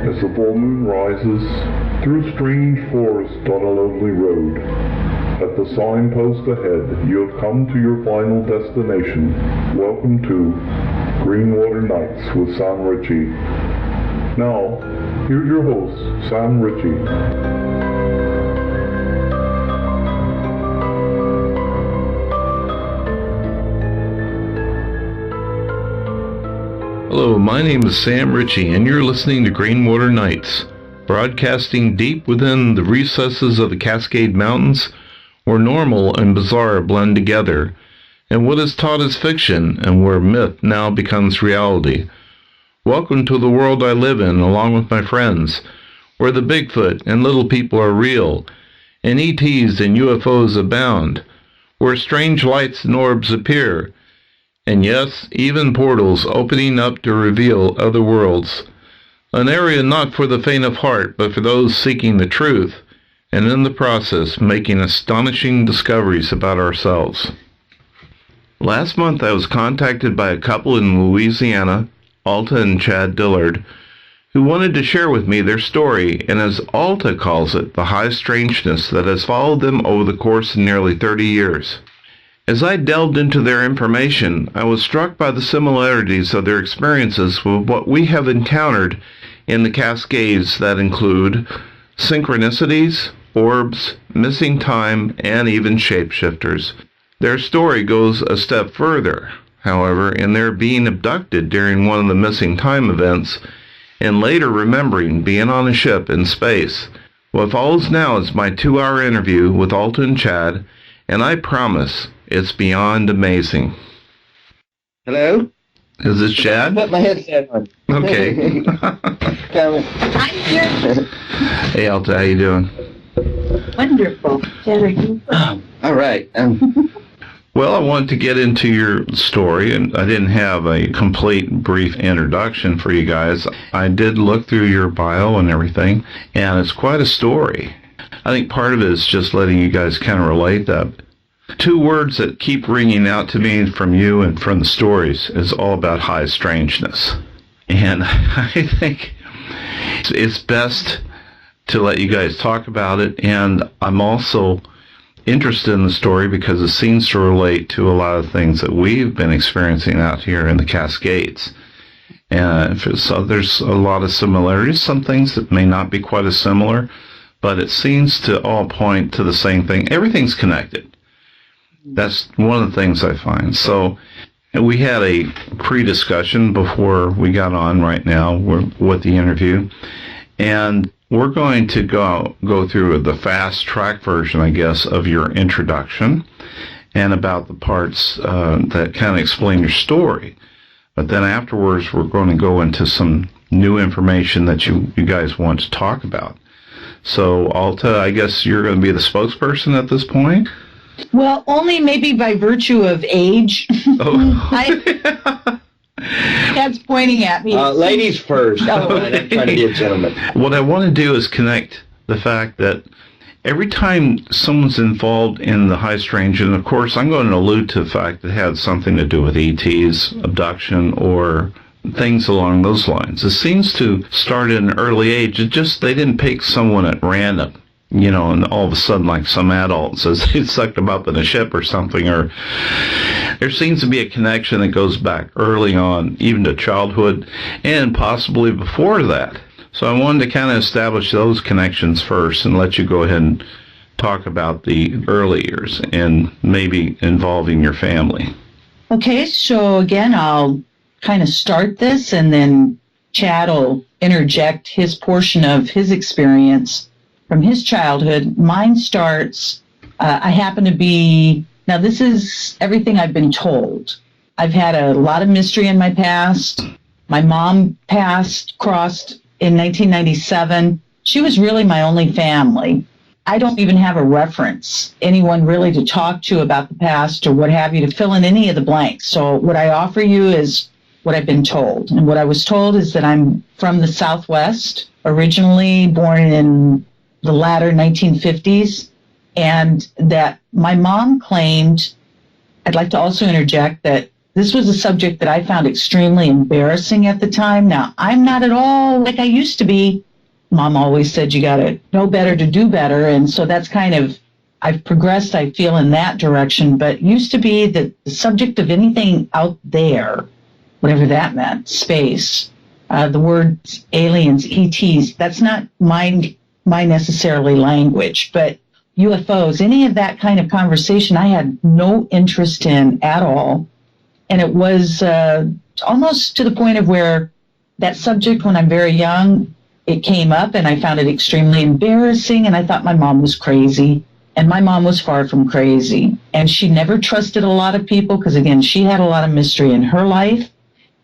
as the full moon rises through a strange forest on a lonely road. At the signpost ahead, you have come to your final destination. Welcome to Greenwater Nightz with Sam Ritchie. Now, here's your host, Sam Ritchie. Hello, my name is Sam Ritchie, and you're listening to Greenwater Nightz, broadcasting deep within the recesses of the Cascade Mountains, where normal and bizarre blend together, and what is taught as fiction, and where myth now becomes reality. Welcome to the world I live in, along with my friends, where the Bigfoot and little people are real, and ETs and UFOs abound, where strange lights and orbs appear, and yes, even portals opening up to reveal other worlds. An area not for the faint of heart, but for those seeking the truth, and in the process making astonishing discoveries about ourselves. Last month I was contacted by a couple in Louisiana, Alta and Chad Dillard, who wanted to share with me their story, and as Alta calls it, the high strangeness that has followed them over the course of nearly 30 years. As I delved into their information, I was struck by the similarities of their experiences with what we have encountered in the Cascades that include synchronicities, orbs, missing time, and even shapeshifters. Their story goes a step further, however, in their being abducted during one of the missing time events, and later remembering being on a ship in space. What follows now is my 2-hour interview with Alta and Chad, and I promise it's beyond amazing. Hello? Is this Chad? I put my headset on. Okay. I'm here. Hey, Alta, how you doing? Wonderful. Chad, are you? All right. Well, I wanted to get into your story, and I didn't have a complete brief introduction for you guys. I did look through your bio and everything, and it's quite a story. I think part of it is just letting you guys kind of relate that. 2 words that keep ringing out to me from you and from the stories is all about high strangeness. And I think it's best to let you guys talk about it. And I'm also interested in the story because it seems to relate to a lot of things that we've been experiencing out here in the Cascades. And so there's a lot of similarities, some things that may not be quite as similar, but it seems to all point to the same thing. Everything's connected. That's one of the things I find. So we had a pre-discussion before we got on right now with the interview, and we're going to go through the fast track version, I guess, of your introduction and about the parts that kind of explain your story. But then afterwards, we're going to go into some new information that you guys want to talk about. So, Alta, I guess you're going to be the spokesperson at this point? Well, only maybe by virtue of age. Oh. Chad's pointing at me. Ladies first. I'm trying to be a gentleman. What I want to do is connect the fact that every time someone's involved in the high strange, and of course I'm going to allude to the fact that it had something to do with ETs, abduction, or things along those lines. It seems to start at an early age. It just, they didn't pick someone at random, you know, and all of a sudden, like some adult says they sucked them up in a ship or something, or there seems to be a connection that goes back early on, even to childhood, and possibly before that. So I wanted to kind of establish those connections first and let you go ahead and talk about the early years and maybe involving your family. Okay, so again, I'll kind of start this, and then Chad will interject his portion of his experience from his childhood. Mine starts, I happen to be, now this is everything I've been told. I've had a lot of mystery in my past. My mom crossed in 1997. She was really my only family. I don't even have a reference, anyone really to talk to about the past or what have you, to fill in any of the blanks. So what I offer you is what I've been told. And what I was told is that I'm from the Southwest, originally born in the latter 1950s, and that my mom claimed, I'd like to also interject that this was a subject that I found extremely embarrassing at the time. Now, I'm not at all like I used to be. Mom always said you got to know better to do better. And so that's kind of, I've progressed, I feel, in that direction. But used to be that the subject of anything out there, whatever that meant, space, the words aliens, ETs, that's not my necessarily language. But UFOs, any of that kind of conversation, I had no interest in at all. And it was almost to the point of where that subject, when I'm very young, it came up and I found it extremely embarrassing. And I thought my mom was crazy. And my mom was far from crazy. And she never trusted a lot of people because, again, she had a lot of mystery in her life.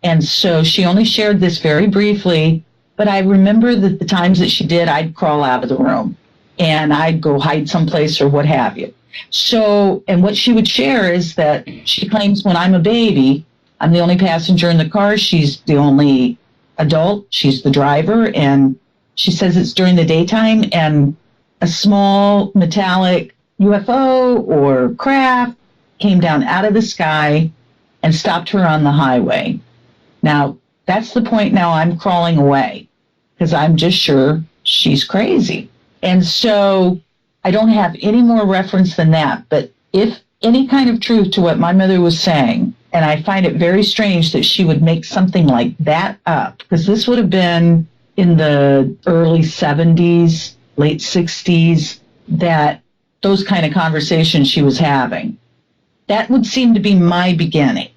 And so she only shared this very briefly. But I remember that the times that she did, I'd crawl out of the room and I'd go hide someplace or what have you. So, and what she would share is that she claims when I'm a baby, I'm the only passenger in the car. She's the only adult. She's the driver. And she says it's during the daytime and a small metallic UFO or craft came down out of the sky and stopped her on the highway. Now, that's the point now I'm crawling away because I'm just sure she's crazy. And so I don't have any more reference than that. But if any kind of truth to what my mother was saying, and I find it very strange that she would make something like that up, because this would have been in the early 70s, late 60s, that those kind of conversations she was having. That would seem to be my beginning.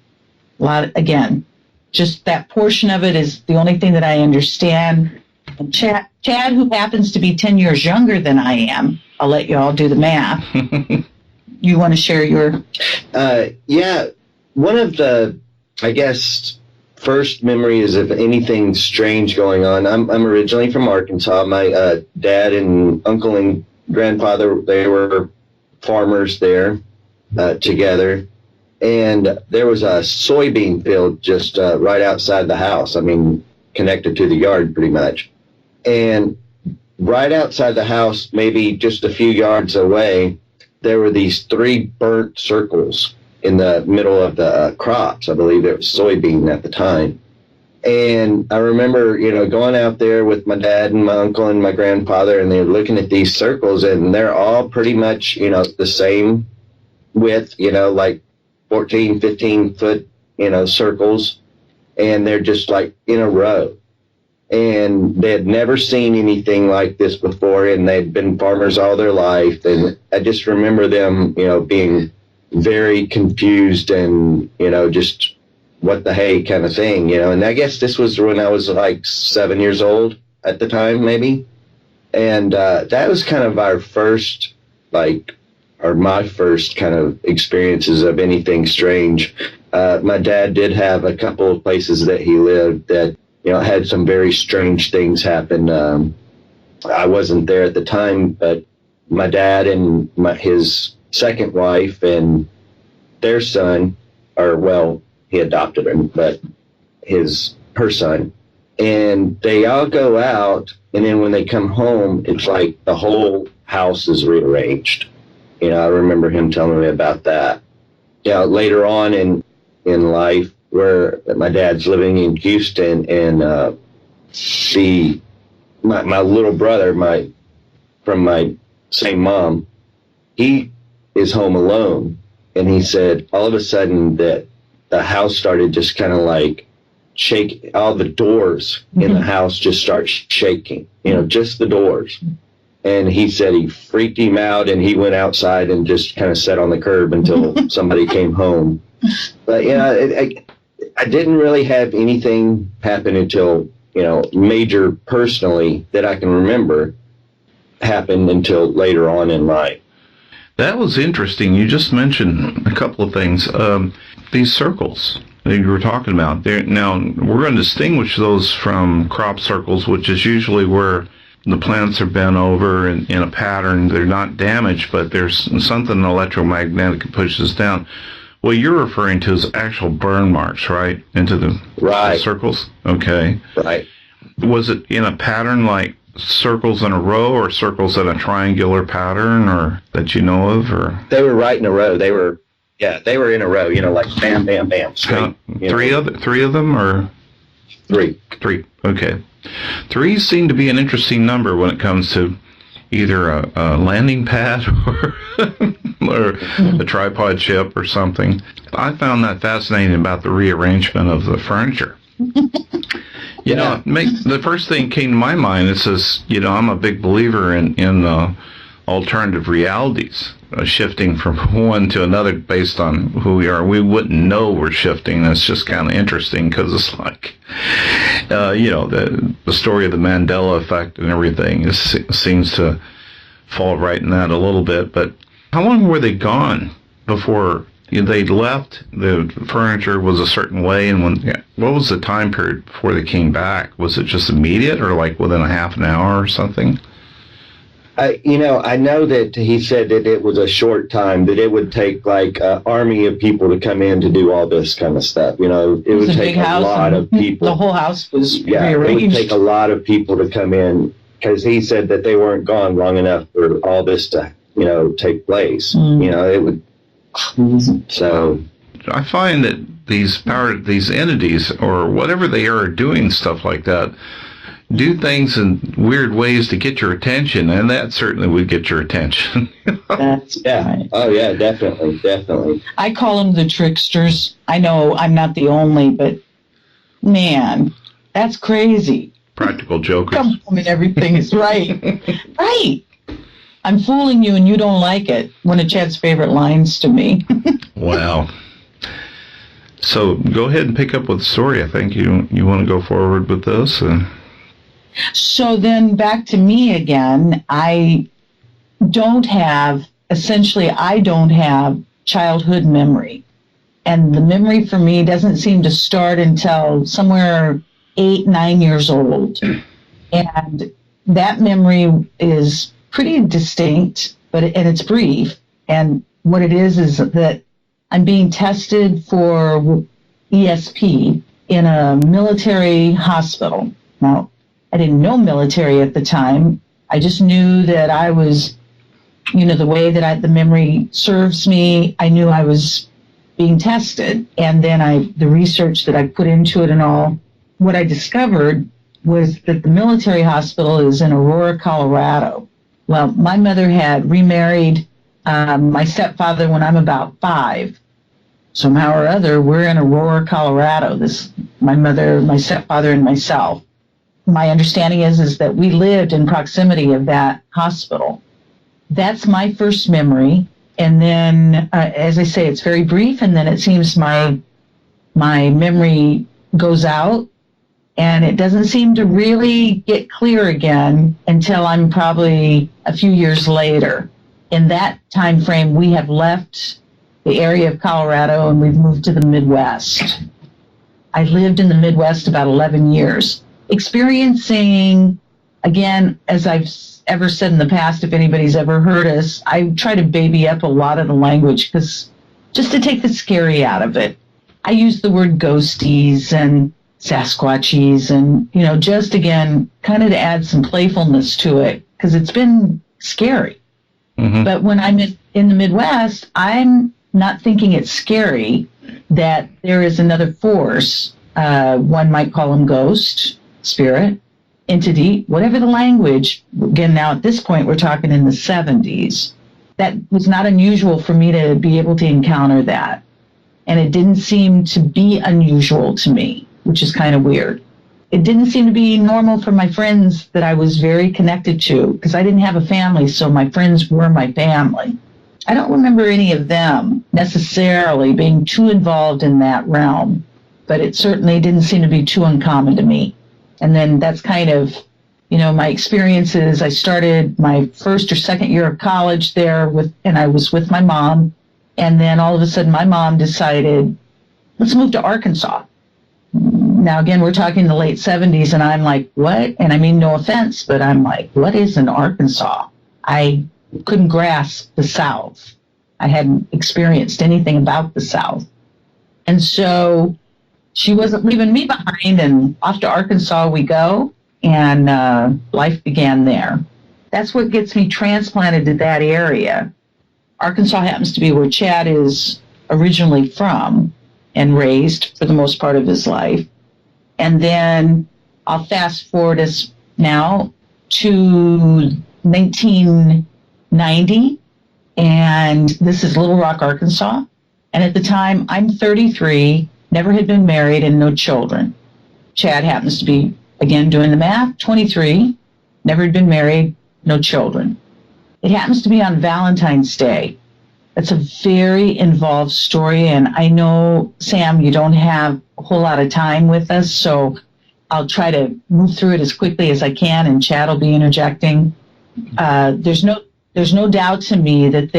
Again, just that portion of it is the only thing that I understand. And Chad, who happens to be 10 years younger than I am, I'll let you all do the math. You want to share your... Yeah, one of the, I guess, first memories of anything strange going on. I'm originally from Arkansas. My dad and uncle and grandfather, they were farmers there together. And there was a soybean field just right outside the house. I mean, connected to the yard pretty much. And right outside the house, maybe just a few yards away, there were these 3 burnt circles in the middle of the crops. I believe it was soybean at the time. And I remember, going out there with my dad and my uncle and my grandfather, and they were looking at these circles, and they're all pretty much, the same width, like 14, 15 foot, circles. And they're just like in a row. And they had never seen anything like this before, and they'd been farmers all their life. And I just remember them, being very confused and, just what the hey kind of thing, And I guess this was when I was like 7 years old at the time, maybe. And that was kind of our first, my first kind of experiences of anything strange. My dad did have a couple of places that he lived that, had some very strange things happen. I wasn't there at the time, but my dad and his second wife and their son, he adopted him, but her son, and they all go out, and then when they come home, it's like the whole house is rearranged. I remember him telling me about that. Later on in life, where my dad's living in Houston, and my little brother, from my same mom, he is home alone, and he said all of a sudden that the house started just kind of like shaking. All the doors in the house just start shaking, just the doors. And he said he freaked him out, and he went outside and just kind of sat on the curb until somebody came home. But I didn't really have anything happen until, major personally that I can remember happened until later on in life. That was interesting. You just mentioned a couple of things. These circles that you were talking about. Now, we're going to distinguish those from crop circles, which is usually where the plants are bent over in a pattern. They're not damaged, but there's something electromagnetic that pushes down. What you're referring to is actual burn marks, right? Into the circles? Okay. Right. Was it in a pattern like circles in a row or circles in a triangular pattern or that you know of? Or they were right in a row. They were Yeah, they were in a row, like bam, bam, bam. Straight, three of them, or three? Three. Okay. Three seem to be an interesting number when it comes to either a landing pad or a tripod ship or something. I found that fascinating about the rearrangement of the furniture. The first thing came to my mind, it says, I'm a big believer in alternative realities, shifting from one to another based on who we are. We wouldn't know we're shifting. That's just kind of interesting because it's like, the story of the Mandela effect and everything seems to fall right in that a little bit. But how long were they gone before they left? The furniture was a certain way, and what was the time period before they came back? Was it just immediate, or like within a half an hour or something? I know that he said that it was a short time, that it would take like an army of people to come in to do all this kind of stuff. It would take a lot of people. The whole house was rearranged. It would take a lot of people to come in, because he said that they weren't gone long enough for all this to, take place. It would. So I find that these entities, or whatever they are doing stuff like that, do things in weird ways to get your attention, and that certainly would get your attention. That's right. Oh, yeah, definitely. I call them the tricksters. I know I'm not the only, but man, that's crazy. Practical jokers. Come home and everything is right. Right. I'm fooling you and you don't like it. One of Chad's favorite lines to me. Wow. So go ahead and pick up with the story. I think you want to go forward with this. So then back to me again. I don't have childhood memory. And the memory for me doesn't seem to start until somewhere 8, 9 years old. And that memory is pretty distinct, and it's brief. And what it is that I'm being tested for ESP in a military hospital. Now, I didn't know military at the time. I just knew that I was, the way that the memory serves me, I knew I was being tested. And then the research that I put into it and all, what I discovered was that the military hospital is in Aurora, Colorado. Well, my mother had remarried my stepfather when I'm about 5. Somehow or other, we're in Aurora, Colorado. My mother, my stepfather, and myself. My understanding is that we lived in proximity of that hospital. That's my first memory. And then, as I say, it's very brief, and then it seems my memory goes out, and it doesn't seem to really get clear again until I'm probably a few years later. In that time frame, we have left the area of Colorado, and we've moved to the Midwest. I lived in the Midwest about 11 years. Experiencing, again, as I've ever said in the past, if anybody's ever heard us, I try to baby up a lot of the language just to take the scary out of it. I use the word ghosties and Sasquatchies and, just again, kind of to add some playfulness to it, because it's been scary. Mm-hmm. But when I'm in the Midwest, I'm not thinking it's scary that there is another force. One might call them ghost, spirit, entity, whatever the language. Again, now at this point, we're talking in the 70s. That was not unusual for me to be able to encounter that. And it didn't seem to be unusual to me, which is kind of weird. It didn't seem to be normal for my friends that I was very connected to, because I didn't have a family, so my friends were my family. I don't remember any of them necessarily being too involved in that realm, but it certainly didn't seem to be too uncommon to me. And then that's kind of, my experiences. I started my first or second year of college there and I was with my mom. And then all of a sudden my mom decided, let's move to Arkansas. Now, again, we're talking the late 70s, and I'm like, what? And I mean, no offense, but I'm like, what is in Arkansas? I couldn't grasp the South. I hadn't experienced anything about the South. And so she wasn't leaving me behind, and off to Arkansas we go, and life began there. That's what gets me transplanted to that area. Arkansas happens to be where Chad is originally from and raised for the most part of his life. And then I'll fast forward us now to 1990, and this is Little Rock, Arkansas. And at the time, I'm 33, never had been married, and no children. Chad happens to be, again, doing the math, 23, never had been married, no children. It happens to be on Valentine's Day. That's a very involved story, and I know, Sam, you don't have a whole lot of time with us, so I'll try to move through it as quickly as I can, and Chad will be interjecting. There's no doubt to me that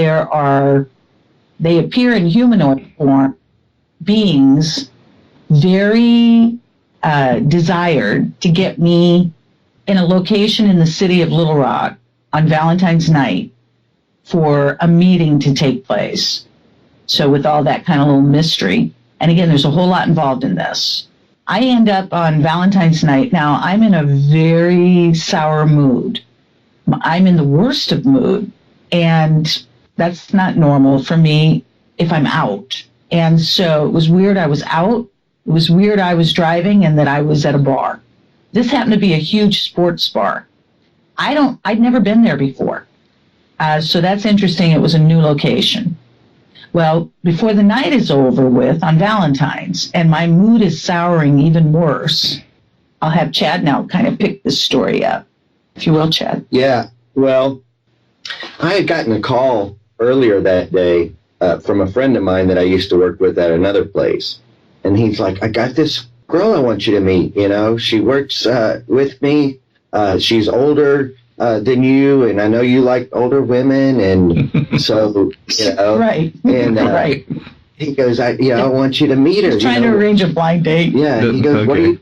they appear in humanoid form, beings very desired to get me in a location in the city of Little Rock on Valentine's night for a meeting to take place. So with all that kind of little mystery, and again, there's a whole lot involved in this. I end up on Valentine's night. Now, I'm in a very sour mood. I'm in the worst of mood, and that's not normal for me if I'm out. And so it was weird I was out. It was weird I was driving and that I was at a bar. This happened to be a huge sports bar. I'd never been there before. So that's interesting. It was a new location. Well, before the night is over with on Valentine's, and my mood is souring even worse, I'll have Chad now kind of pick this story up, if you will, Chad. Yeah, well, I had gotten a call earlier that day from a friend of mine that I used to work with at another place. And he's like, I got this girl I want you to meet. You know, she works with me. She's older than you, and I know you like older women, and so, you know. Right. And right. He goes, I want you to meet her. He's trying to arrange a blind date. Yeah, he goes, okay. What are you...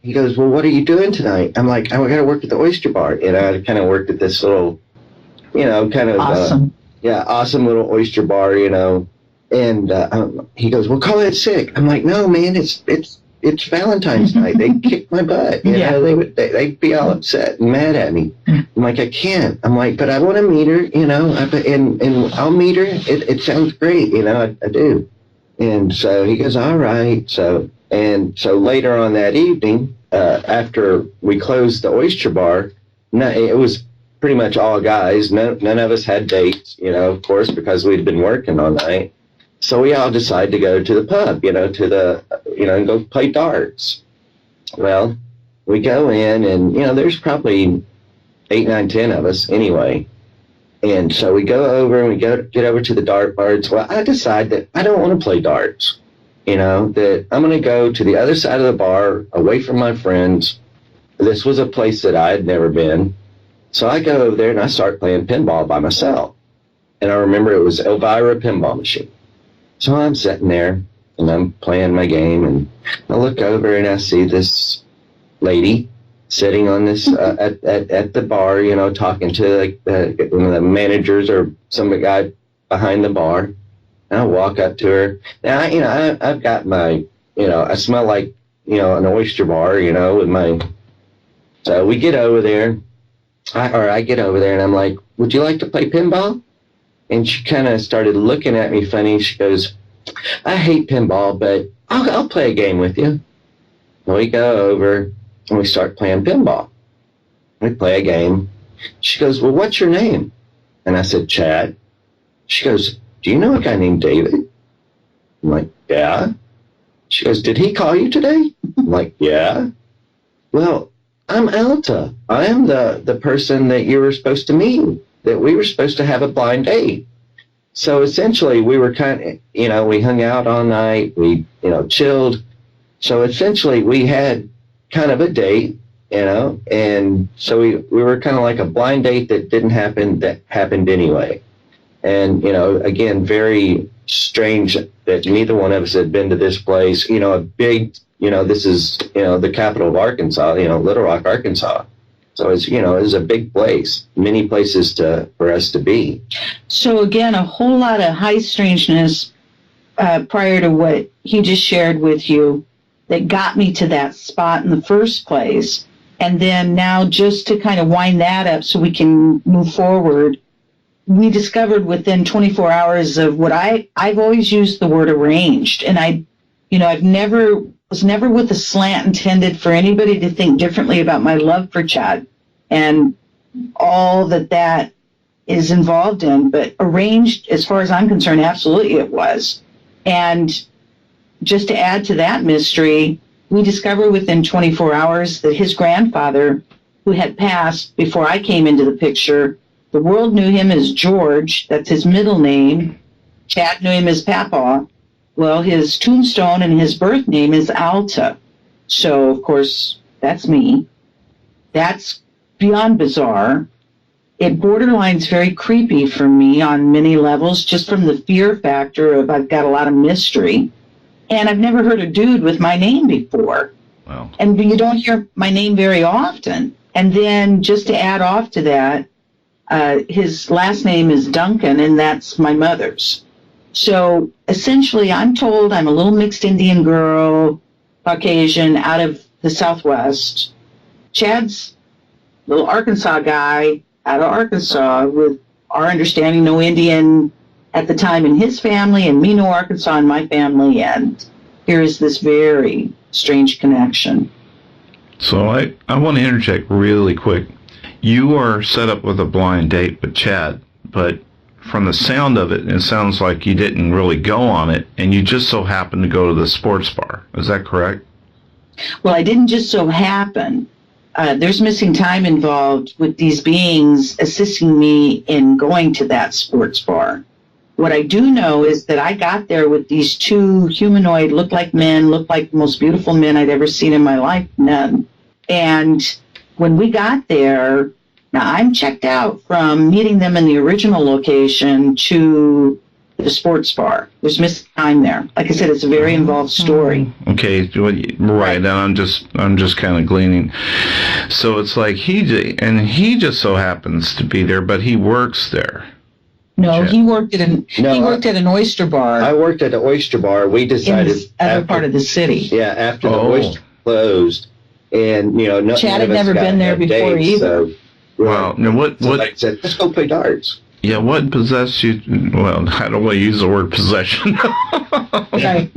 he goes, well, what are you doing tonight? I'm like, I got to work at the oyster bar. You know, I kind of worked at this little, you know, kind of... Awesome. Awesome little oyster bar, you know. And he goes, well, call it sick. I'm like, no, man, it's Valentine's night. They kicked my butt. You know, they'd be all upset and mad at me. I'm like, I can't. I'm like, but I want to meet her, you know, and I'll meet her. It sounds great, you know, I do. And so he goes, all right. So later on that evening, after we closed the oyster bar, it was pretty much all guys. None of us had dates, you know, of course, because we'd been working all night. So we all decided to go to the pub, you know, and go play darts. Well, we go in, and, you know, there's probably 8, 9, 10 of us anyway. And so we go over and we get over to the dart boards. Well, I decide that I don't want to play darts, you know, that I'm going to go to the other side of the bar, away from my friends. This was a place that I had never been. So I go over there and I start playing pinball by myself. And I remember it was Elvira pinball machine. So I'm sitting there and I'm playing my game, and I look over and I see this lady sitting on this at the bar, you know, talking to like one of the managers or some guy behind the bar. And I walk up to her. Now, you know, I've got my, you know, I smell like, you know, an oyster bar, you know, with my. So we get over there. I get over there and I'm like, would you like to play pinball? And she kind of started looking at me funny. She goes, I hate pinball, but I'll play a game with you. And we go over and we start playing pinball. We play a game. She goes, well, what's your name? And I said, Chad. She goes, do you know a guy named David? I'm like, yeah. She goes, did he call you today? I'm like, yeah. Well, I'm Alta. I am the person that you were supposed to meet, that we were supposed to have a blind date. So essentially we were kind of, you know, we hung out all night, we, you know, chilled. So essentially we had kind of a date, you know, and so we were kind of like a blind date that didn't happen, that happened anyway. And, you know, again, very strange that neither one of us had been to this place, you know, a big, you know, this is, you know, the capital of Arkansas, you know, Little Rock, Arkansas. So it's, you know, it's a big place, many places for us to be. So again, a whole lot of high strangeness prior to what he just shared with you that got me to that spot in the first place. And then now, just to kind of wind that up so we can move forward, we discovered within 24 hours of what I've always used the word arranged. And I've was never with a slant intended for anybody to think differently about my love for Chad and all that is involved in. But arranged, as far as I'm concerned, absolutely it was. And just to add to that mystery, we discovered within 24 hours that his grandfather, who had passed before I came into the picture, the world knew him as George. That's his middle name. Chad knew him as Papa. Well, his tombstone and his birth name is Alta. So, of course, that's me. That's beyond bizarre. It borderlines very creepy for me on many levels, just from the fear factor of I've got a lot of mystery. And I've never heard a dude with my name before. Wow. And you don't hear my name very often. And then just to add off to that, his last name is Duncan, and that's my mother's. So essentially, I'm told I'm a little mixed Indian girl, Caucasian, out of the Southwest. Chad's a little Arkansas guy out of Arkansas, with our understanding no Indian at the time in his family, and me no Arkansas in my family. And here is this very strange connection. So I want to interject really quick. You are set up with a blind date with Chad, but from the sound of it, it sounds like you didn't really go on it, and you just so happened to go to the sports bar. Is that correct? Well, I didn't just so happen. There's missing time involved with these beings assisting me in going to that sports bar. What I do know is that I got there with these two humanoid, looked like the most beautiful men I'd ever seen in my life, none. And when we got there, now I'm checked out from meeting them in the original location to the sports bar. There's missing time there. Like I said, it's a very involved story. Okay, right. And I'm just kind of gleaning. So it's like he just so happens to be there, but he works there. No, he worked at an oyster bar. I worked at an oyster bar. We decided in this other part of the city. Yeah, after the oyster closed, and Chad had never been there before either. So wow. Now what? I said, let's go play darts. Yeah, what possessed you? Well, I don't want to use the word possession. Okay.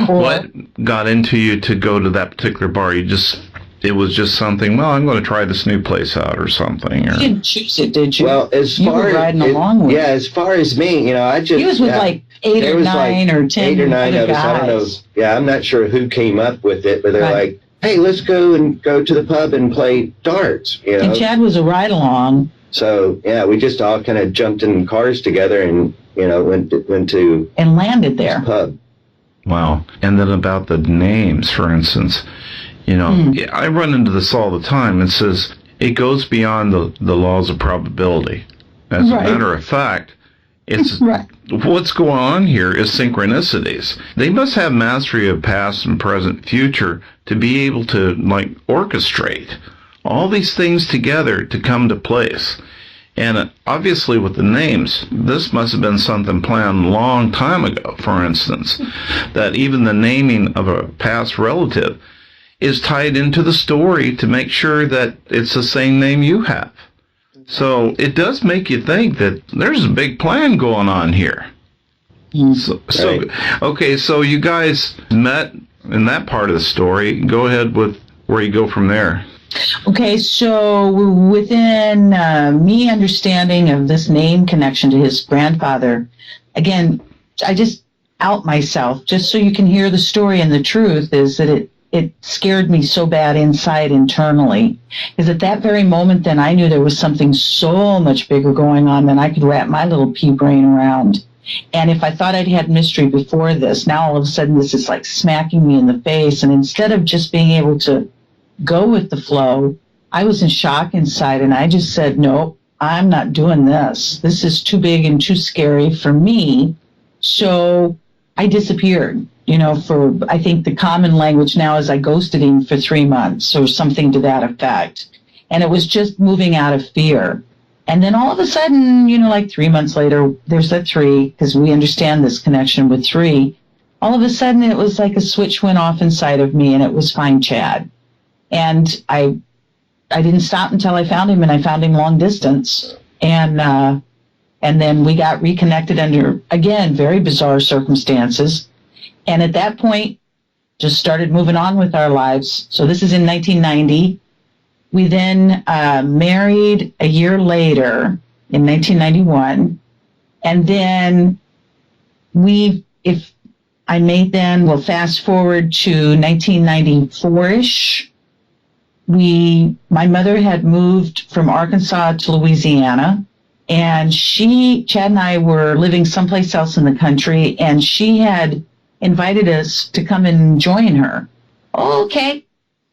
What got into you to go to that particular bar? It was just something, well, I'm going to try this new place out or something. Or... You didn't choose it, did you? Well, as far you were riding along with yeah, as far as me, I just... He was with like 8 or 9 or 10 8 or 9 of us. guys. I don't know. Yeah, I'm not sure who came up with it, but they're like, hey, let's go to the pub and play darts. And Chad was a ride-along. So, yeah, we just all kind of jumped in cars together and, went to... And landed there. The pub. Wow. And then about the names, for instance... I run into this all the time. It says it goes beyond the laws of probability. As a matter of fact, it's what's going on here is synchronicities. They must have mastery of past and present, future to be able to orchestrate all these things together to come to place. And obviously with the names, this must have been something planned a long time ago, for instance, that even the naming of a past relative is tied into the story to make sure that it's the same name you have. So it does make you think that there's a big plan going on here. So you guys met in that part of the story. Go ahead with where you go from there. Okay, so within me understanding of this name connection to his grandfather, again, I just out myself just so you can hear the story, and the truth is that it scared me so bad inside internally, is at that very moment then I knew there was something so much bigger going on than I could wrap my little pea brain around. And if I thought I'd had mystery before this, now all of a sudden this is like smacking me in the face. And instead of just being able to go with the flow, I was in shock inside, and I just said, nope, I'm not doing this. This is too big and too scary for me. So I disappeared. For, I think the common language now is I ghosted him for 3 months or something to that effect. And it was just moving out of fear. And then all of a sudden, like 3 months later, there's that 3, because we understand this connection with 3. All of a sudden, it was like a switch went off inside of me, and it was Find Chad. And I didn't stop until I found him, and I found him long distance. And And then we got reconnected under, again, very bizarre circumstances. And at that point, just started moving on with our lives. So this is in 1990. We then married a year later in 1991. And then we'll fast forward to 1994-ish. My mother had moved from Arkansas to Louisiana, and Chad and I were living someplace else in the country, and she had invited us to come and join her. Okay,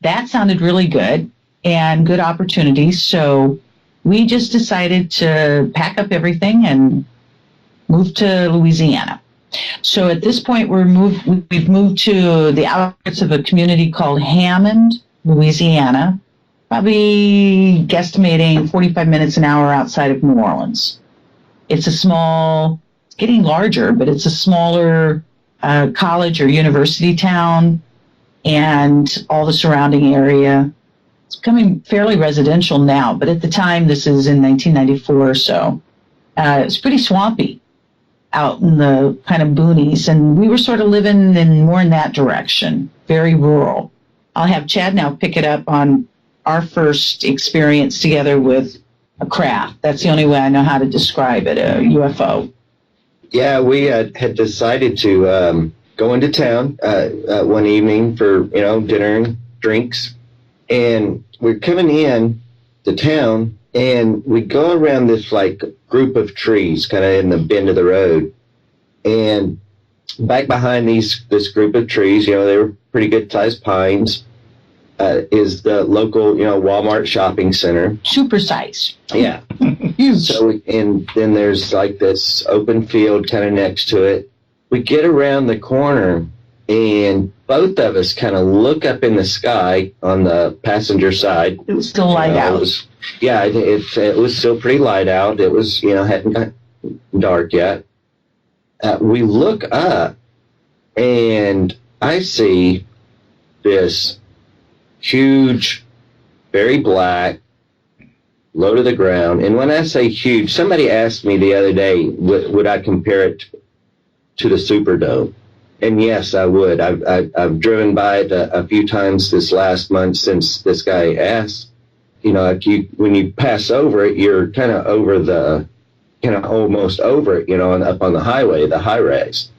that sounded really good and good opportunities. So we just decided to pack up everything and move to Louisiana. So at this point, we've moved to the outskirts of a community called Hammond, Louisiana, probably guesstimating 45 minutes an hour outside of New Orleans. It's getting larger, but it's a smaller college or university town, and all the surrounding area. It's becoming fairly residential now, but at the time, this is in 1994 or so, it's pretty swampy out in the kind of boonies, and we were sort of living more in that direction, very rural. I'll have Chad now pick it up on our first experience together with a craft. That's the only way I know how to describe it, a UFO. Yeah, we had decided to go into town one evening for, dinner and drinks. And we're coming in to town, and we go around this, group of trees kind of in the bend of the road. And back behind this group of trees, they were pretty good-sized pines, is the local, Walmart shopping center. Super size. Yeah. So, and then there's this open field kind of next to it. We get around the corner, and both of us kind of look up in the sky on the passenger side. It was still light out. It was still pretty light out. It was, hadn't got dark yet. We look up, and I see this huge, very black, low to the ground. And when I say huge, somebody asked me the other day, would I compare it to the Superdome? And yes, I would. I've driven by it a few times this last month since this guy asked. When you pass over it, you're kind of almost over it, and up on the highway, the high rise.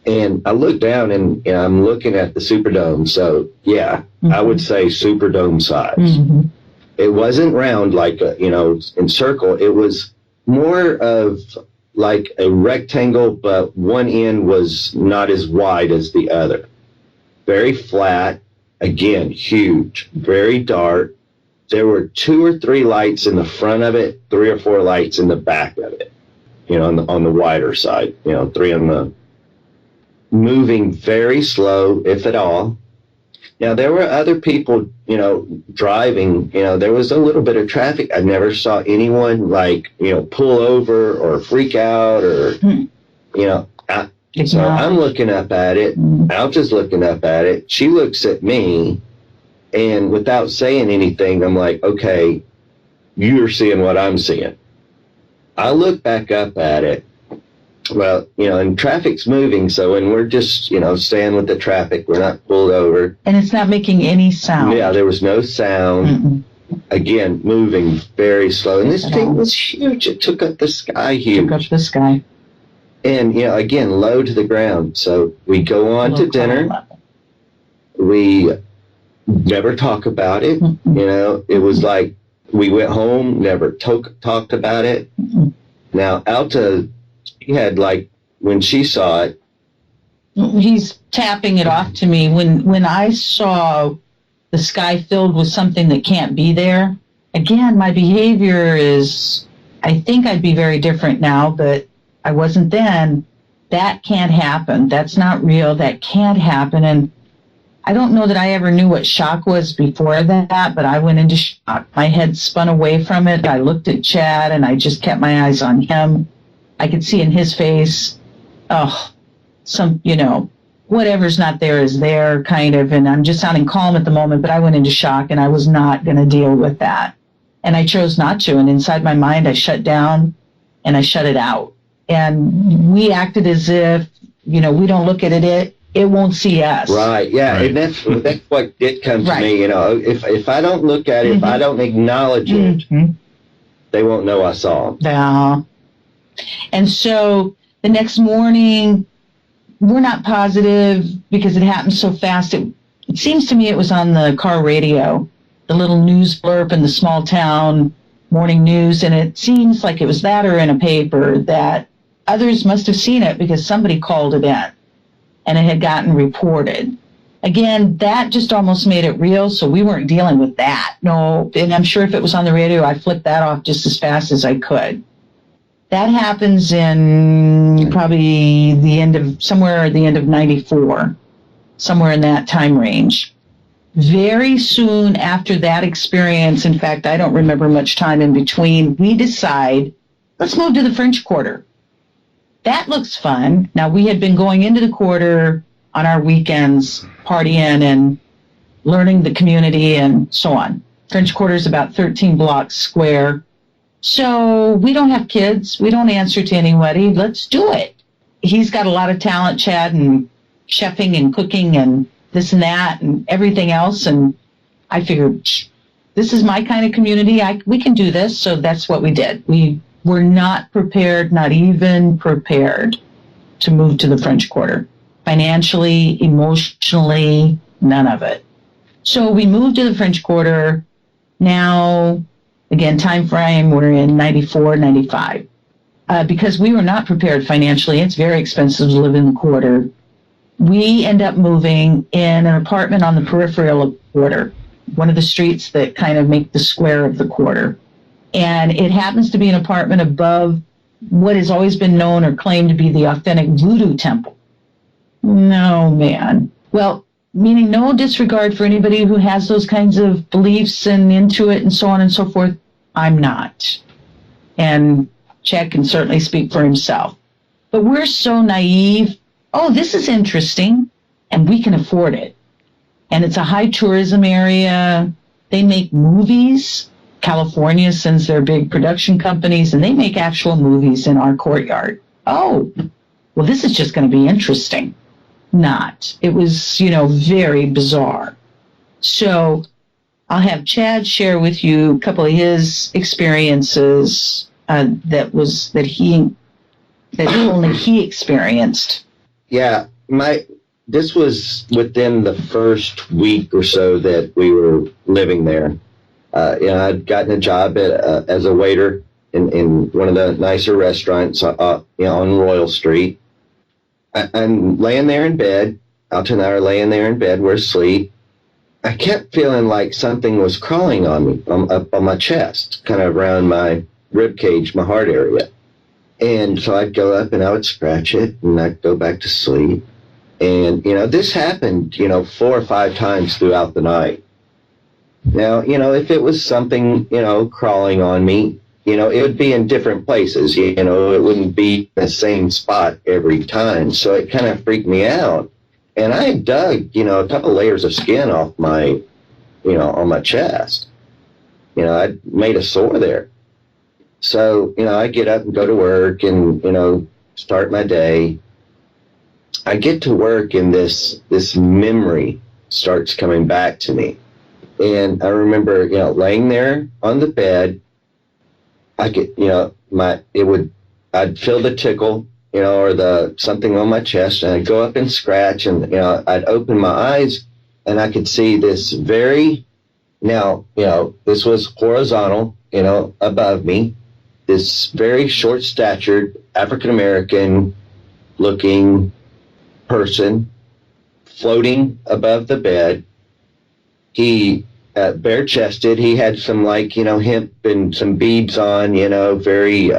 And I look down, and I'm looking at the Superdome. So yeah, I would say Superdome size. Mm-hmm. It wasn't round in circle. It was more of like a rectangle, but one end was not as wide as the other. Very flat, again, huge, very dark. There were 2 or 3 lights in the front of it, 3 or 4 lights in the back of it, on the wider side, 3 on the, moving very slow, if at all. Now, there were other people, driving, there was a little bit of traffic. I never saw anyone pull over or freak out or, so I'm looking up at it. Alta's looking up at it. She looks at me, and without saying anything, I'm like, okay, you're seeing what I'm seeing. I look back up at it. Well, and traffic's moving, so when we're just, staying with the traffic, we're not pulled over. And it's not making any sound. Yeah, there was no sound. Mm-mm. Again, moving very slow. And this thing was huge. It took up the sky huge. Took up the sky. And, again, low to the ground. So we go on to dinner. We never talk about it. Mm-mm. It was like we went home, never talked about it. Mm-mm. Now, Alta, he had when she saw it. He's tapping it off to me. When I saw the sky filled with something that can't be there, again, my behavior is, I think I'd be very different now, but I wasn't then. That can't happen. That's not real. That can't happen. And I don't know that I ever knew what shock was before that, but I went into shock. My head spun away from it. I looked at Chad, and I just kept my eyes on him. I could see in his face, whatever's not there is there, kind of, and I'm just sounding calm at the moment, but I went into shock, and I was not going to deal with that. And I chose not to, and inside my mind, I shut down, and I shut it out. And we acted as if, we don't look at it, it won't see us. Right, yeah, Right. and that's what did come to Right. me, if I don't look at it, if I don't acknowledge it, they won't know I saw them. Yeah. And so the next morning, we're not positive because it happened so fast. It seems to me it was on the car radio, the little news blurb in the small town morning news, and it seems like it was that or in a paper that others must have seen it because somebody called it in and it had gotten reported. Again, that just almost made it real, so we weren't dealing with that. No, and I'm sure if it was on the radio, I flipped that off just as fast as I could. That happens in probably the end of 94, somewhere in that time range. Very soon after that experience, in fact, I don't remember much time in between, we decide, let's move to the French Quarter. That looks fun. Now, we had been going into the quarter on our weekends, partying and learning the community and so on. French Quarter is about 13 blocks square. So we don't have kids. We don't answer to anybody. Let's do it. He's got a lot of talent, Chad, and chefing and cooking and this and that and everything else. And I figured, this is my kind of community. We can do this. So that's what we did. We were not prepared, not even prepared to move to the French Quarter. Financially, emotionally, none of it. So we moved to the French Quarter. Now, again, time frame, we're in 94, 95. Because we were not prepared financially, it's very expensive to live in the quarter. We end up moving in an apartment on the peripheral of the quarter, one of the streets that kind of make the square of the quarter. And it happens to be an apartment above what has always been known or claimed to be the authentic voodoo temple. No, man. Well, meaning no disregard for anybody who has those kinds of beliefs and into it and so on and so forth. I'm not. And Chad can certainly speak for himself. But we're so naive. Oh, this is interesting. And we can afford it. And it's a high tourism area. They make movies. California sends their big production companies, and they make actual movies in our courtyard. Oh, well, this is just going to be interesting. Not. It was, very bizarre. So I'll have Chad share with you a couple of his experiences that only he experienced. Yeah, this was within the first week or so that we were living there. I'd gotten a job as a waiter in one of the nicer restaurants on Royal Street. I'm laying there in bed. Alta and I are laying there in bed. We're asleep. I kept feeling like something was crawling on me, up on my chest, kind of around my rib cage, my heart area. And so I'd go up and I would scratch it, and I'd go back to sleep. And, this happened, 4 or 5 times throughout the night. Now, if it was something, crawling on me, it would be in different places, it wouldn't be the same spot every time. So it kind of freaked me out. And I had dug, a couple layers of skin off my, on my chest. I'd made a sore there. So, I get up and go to work and, start my day. I get to work and this memory starts coming back to me. And I remember, laying there on the bed, I could, I'd feel the tickle, or the something on my chest, and I'd go up and scratch, and, I'd open my eyes, and I could see this this was horizontal, above me, this very short-statured, African-American looking person floating above the bed. He bare-chested. He had some hemp and some beads on, very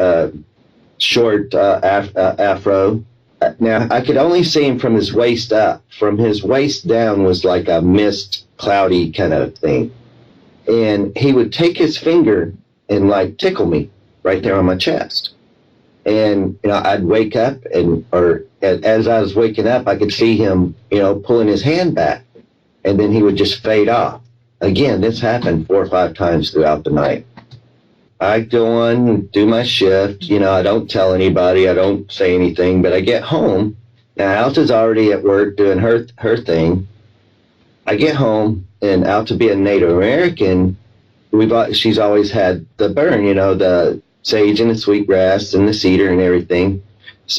short afro. Now, I could only see him from his waist up. From his waist down was like a mist, cloudy kind of thing. And he would take his finger and tickle me right there on my chest. And, I'd wake up or as I was waking up, I could see him, pulling his hand back. And then he would just fade off. Again, this happened 4 or 5 times throughout the night. I go on and do my shift. You know, I don't tell anybody. I don't say anything. But I get home. Now, Alta's already at work doing her thing. I get home, and Alta being Native American, she's always had the burn, you know, the sage and the sweetgrass and the cedar and everything.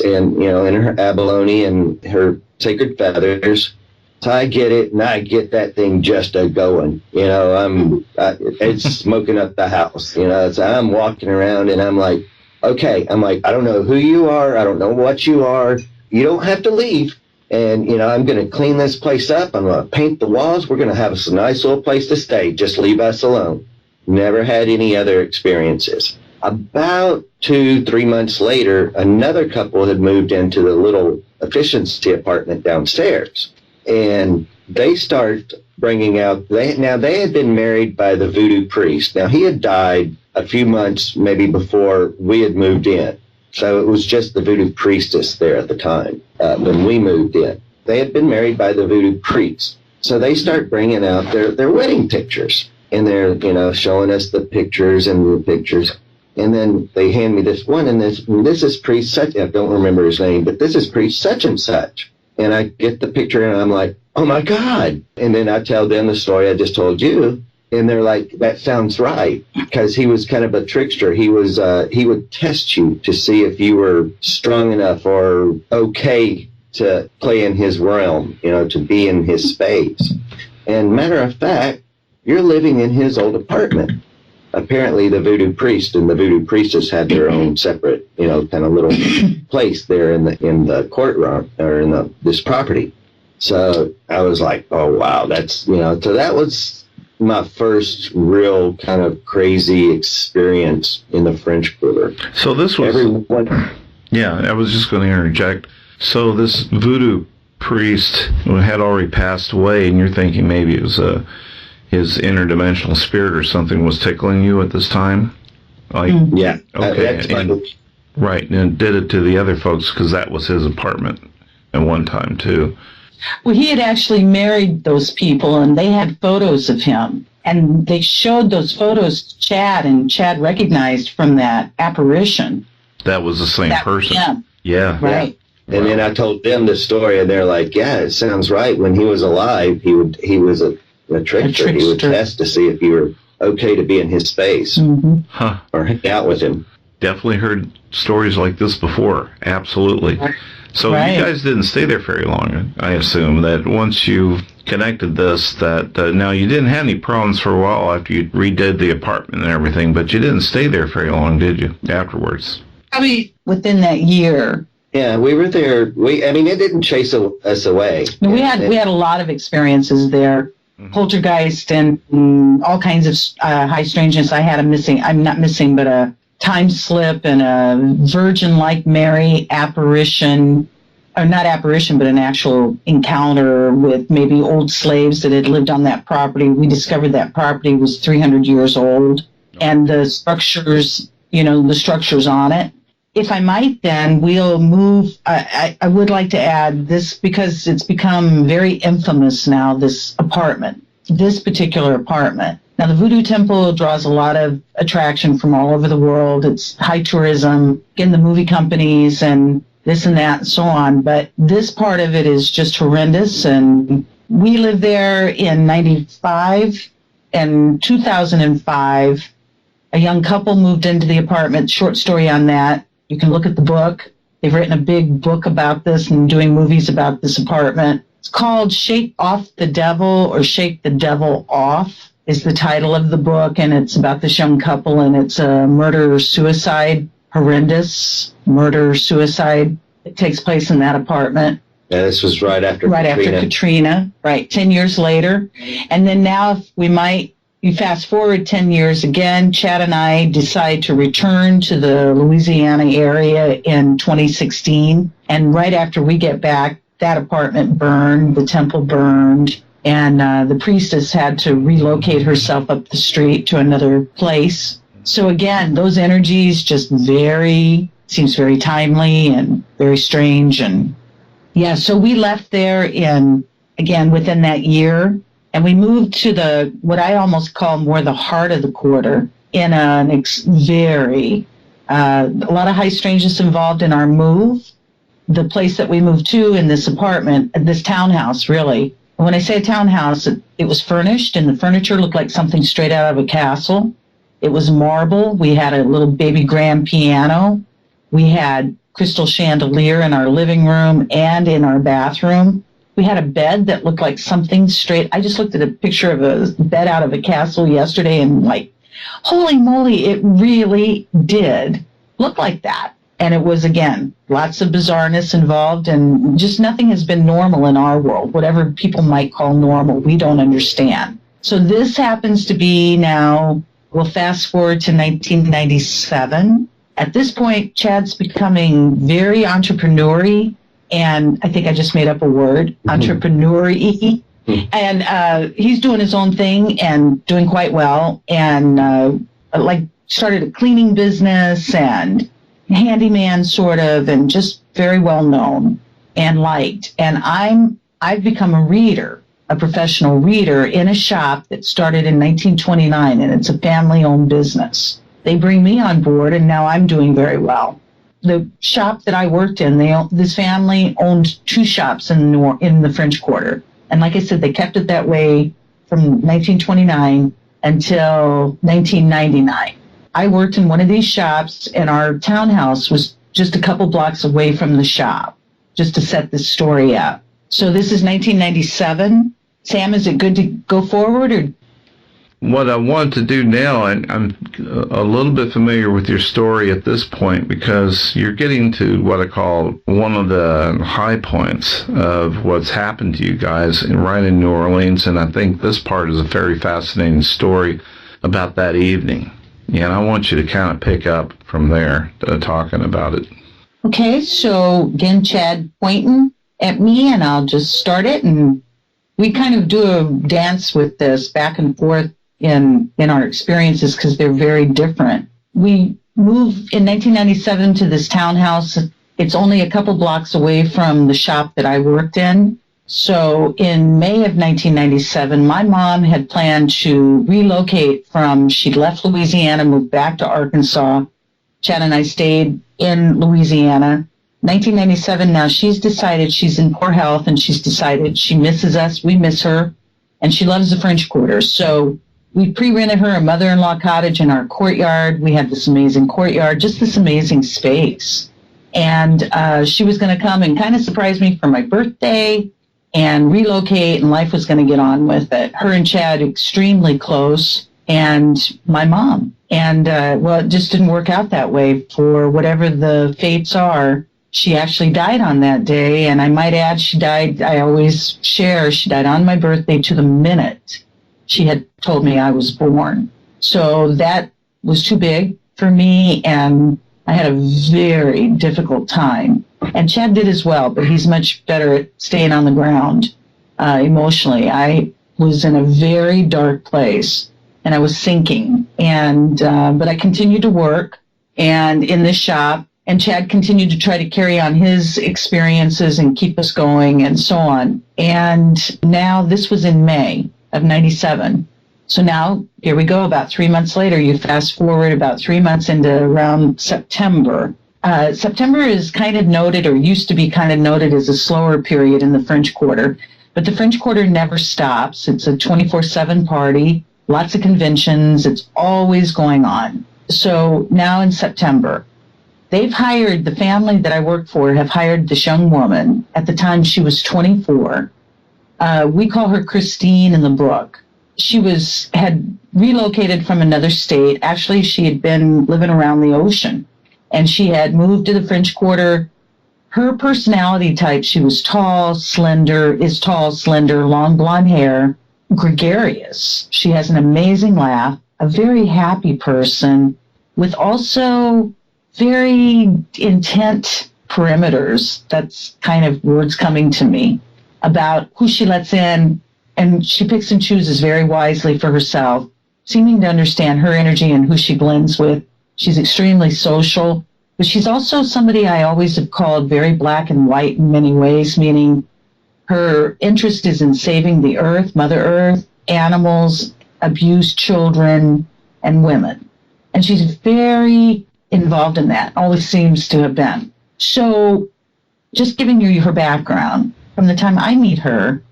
And, you know, and her abalone and her sacred feathers. So I get it, and I get that thing just a-going. You know, it's smoking up the house. You know, so I'm walking around, and I'm like, okay. I'm like, I don't know who you are. I don't know what you are. You don't have to leave. And, you know, I'm going to clean this place up. I'm going to paint the walls. We're going to have a nice little place to stay. Just leave us alone. Never had any other experiences. About 2-3 months later, another couple had moved into the little efficiency apartment downstairs. And they start bringing out, they had been married by the voodoo priest. Now, he had died a few months maybe before we had moved in. So it was just the voodoo priestess there at the time when we moved in. They had been married by the voodoo priest. So they start bringing out their wedding pictures. And they're, you know, showing us the pictures and the pictures. And then they hand me this one, and this is priest such, I don't remember his name, but this is priest such and such. And I get the picture, and I'm like, oh, my God. And then I tell them the story I just told you, and they're like, that sounds right, because he was kind of a trickster. He would test you to see if you were strong enough or okay to play in his realm, you know, to be in his space. And matter of fact, you're living in his old apartment. Apparently, the voodoo priest and the voodoo priestess had their own separate, you know, kind of little place there in the courtyard or in this property. So I was like, oh wow, that's, you know, so that was my first real kind of crazy experience in the French Quarter. So this was yeah. I was just going to interject. So this voodoo priest had already passed away, and you're thinking maybe it was his interdimensional spirit or something was tickling you at this time? Like, yeah. Okay. Right, and did it to the other folks because that was his apartment at one time, too. Well, he had actually married those people, and they had photos of him. And they showed those photos to Chad, and Chad recognized from that apparition. That was the same person. Yeah. Right. Yeah. And then I told them the story, and they're like, yeah, it sounds right. When he was alive, he was a trickster. He would test to see if you were okay to be in his space or hang out with him. Definitely heard stories like this before. Absolutely. So you guys didn't stay there very long, I assume, that once you connected this, that now you didn't have any problems for a while after you redid the apartment and everything, but you didn't stay there very long, did you, afterwards? Probably within that year. Yeah, we were there. It didn't chase us away. No, we had a lot of experiences there. Poltergeist and all kinds of high strangeness. I had a time slip and a Virgin like Mary apparition, or not apparition, but an actual encounter with maybe old slaves that had lived on that property. We discovered that property was 300 years old, and the structures on it. If I might, then we'll move. I would like to add this because it's become very infamous now, this particular apartment. Now, the Voodoo Temple draws a lot of attraction from all over the world. It's high tourism, again, the movie companies and this and that and so on. But this part of it is just horrendous. And we lived there in 95 and 2005. A young couple moved into the apartment. Short story on that. You can look at the book. They've written a big book about this and doing movies about this apartment. It's called Shake Off the Devil or Shake the Devil Off is the title of the book, and it's about this young couple, and it's a murder-suicide, horrendous murder-suicide. It takes place in that apartment. Yeah, this was right after Katrina. Right, 10 years later. And then now, if you fast forward 10 years again, Chad and I decide to return to the Louisiana area in 2016. And right after we get back, that apartment burned, the temple burned, and the priestess had to relocate herself up the street to another place. So again, those energies just seems very timely and very strange. And yeah, so we left there within that year. And we moved to what I almost call more the heart of the quarter. in a lot of high strangeness involved in our move. The place that we moved to in this apartment, this townhouse, really. When I say a townhouse, it was furnished, and the furniture looked like something straight out of a castle. It was marble. We had a little baby grand piano. We had crystal chandelier in our living room and in our bathroom. We had a bed that looked like something straight. I just looked at a picture of a bed out of a castle yesterday and like, holy moly, it really did look like that. And it was, again, lots of bizarreness involved, and just nothing has been normal in our world. Whatever people might call normal, we don't understand. So this happens to be now, we'll fast forward to 1997. At this point, Chad's becoming very entrepreneur-y, and I think I just made up a word, entrepreneur-y. And he's doing his own thing and doing quite well, and started a cleaning business and handyman sort of, and just very well known and liked. And I've become a reader, a professional reader in a shop that started in 1929, and it's a family-owned business. They bring me on board, and now I'm doing very well. The shop that I worked in, this family owned 2 shops in the French Quarter. And like I said, they kept it that way from 1929 until 1999. I worked in one of these shops, and our townhouse was just a couple blocks away from the shop, just to set this story up. So this is 1997. Sam, is it good to go forward, or? What I want to do now, and I'm a little bit familiar with your story at this point, because you're getting to what I call one of the high points of what's happened to you guys right in New Orleans, and I think this part is a very fascinating story about that evening. Yeah, and I want you to kind of pick up from there, talking about it. Okay, so again, Chad pointing at me, and I'll just start it, and we kind of do a dance with this back and forth in our experiences, because they're very different. We moved in 1997 to this townhouse. It's only a couple blocks away from the shop that I worked in. So in May of 1997, my mom had planned to relocate she'd left Louisiana, moved back to Arkansas. Chad and I stayed in Louisiana. 1997, now she's decided she's in poor health, and she's decided she misses us, we miss her, and she loves the French Quarter. So we pre-rented her a mother-in-law cottage in our courtyard. We had this amazing courtyard, just this amazing space. And she was going to come and kind of surprise me for my birthday and relocate, and life was going to get on with it. Her and Chad extremely close, and my mom. And, it just didn't work out that way. For whatever the fates are, she actually died on that day. And I might add, she died, I always share, she died on my birthday to the minute she had told me I was born. So that was too big for me, and I had a very difficult time. And Chad did as well, but he's much better at staying on the ground emotionally. I was in a very dark place, and I was sinking. And but I continued to work and in this shop, and Chad continued to try to carry on his experiences and keep us going and so on. And now this was in May of 97. So now here we go, about 3 months later. You fast forward about 3 months into around September. September is kind of noted, or used to be kind of noted, as a slower period in the French Quarter. But the French Quarter never stops. It's a 24/7 party, lots of conventions. It's always going on. So now in September, they've hired, the family that I work for have hired this young woman. At the time, she was 24. We call her Christine in the book. She had relocated from another state. Actually, she had been living around the ocean, and she had moved to the French Quarter. Her personality type, she was tall, slender, long blonde hair, gregarious. She has an amazing laugh, a very happy person, with also very intent perimeters. That's kind of words coming to me about who she lets in, and she picks and chooses very wisely for herself, seeming to understand her energy and who she blends with. She's extremely social, but she's also somebody I always have called very black and white in many ways, meaning her interest is in saving the earth, Mother Earth, animals, abused children, and women. And she's very involved in that, always seems to have been. So just giving you her background, from the time I meet her,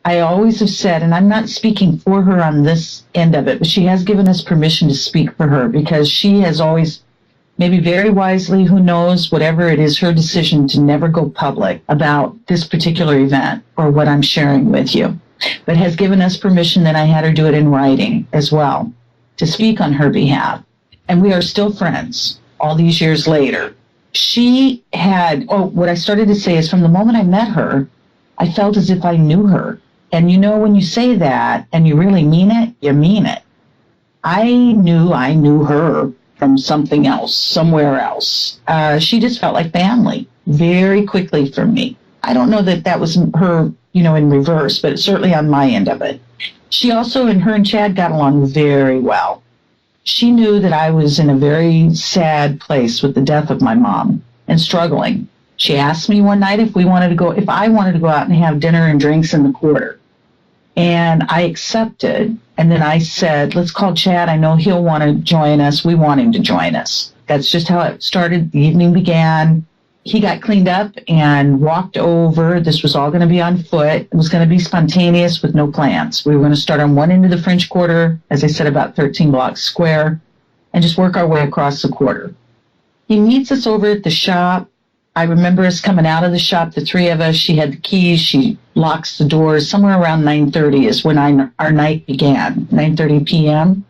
I always have said, and I'm not speaking for her on this end of it, but she has given us permission to speak for her because she has always, maybe very wisely, who knows, whatever it is, her decision to never go public about this particular event or what I'm sharing with you, but has given us permission that I had her do it in writing as well to speak on her behalf. And we are still friends all these years later. She had, what I started to say is from the moment I met her, I felt as if I knew her. And you know, when you say that and you really mean it, you mean it. I knew her from something else, somewhere else. She just felt like family very quickly for me. I don't know that that was her, in reverse, but certainly on my end of it. She also, and her and Chad got along very well. She knew that I was in a very sad place with the death of my mom and struggling. She asked me one night if I wanted to go out and have dinner and drinks in the quarter. And I accepted. And then I said, let's call Chad. I know he'll want to join us. We want him to join us. That's just how it started. The evening began. He got cleaned up and walked over. This was all going to be on foot. It was going to be spontaneous with no plans. We were going to start on one end of the French Quarter, as I said, about 13 blocks square, and just work our way across the quarter. He meets us over at the shop. I remember us coming out of the shop, the three of us. She had the keys. She locks the doors. Somewhere around 9:30 is when our night began, 9:30 p.m.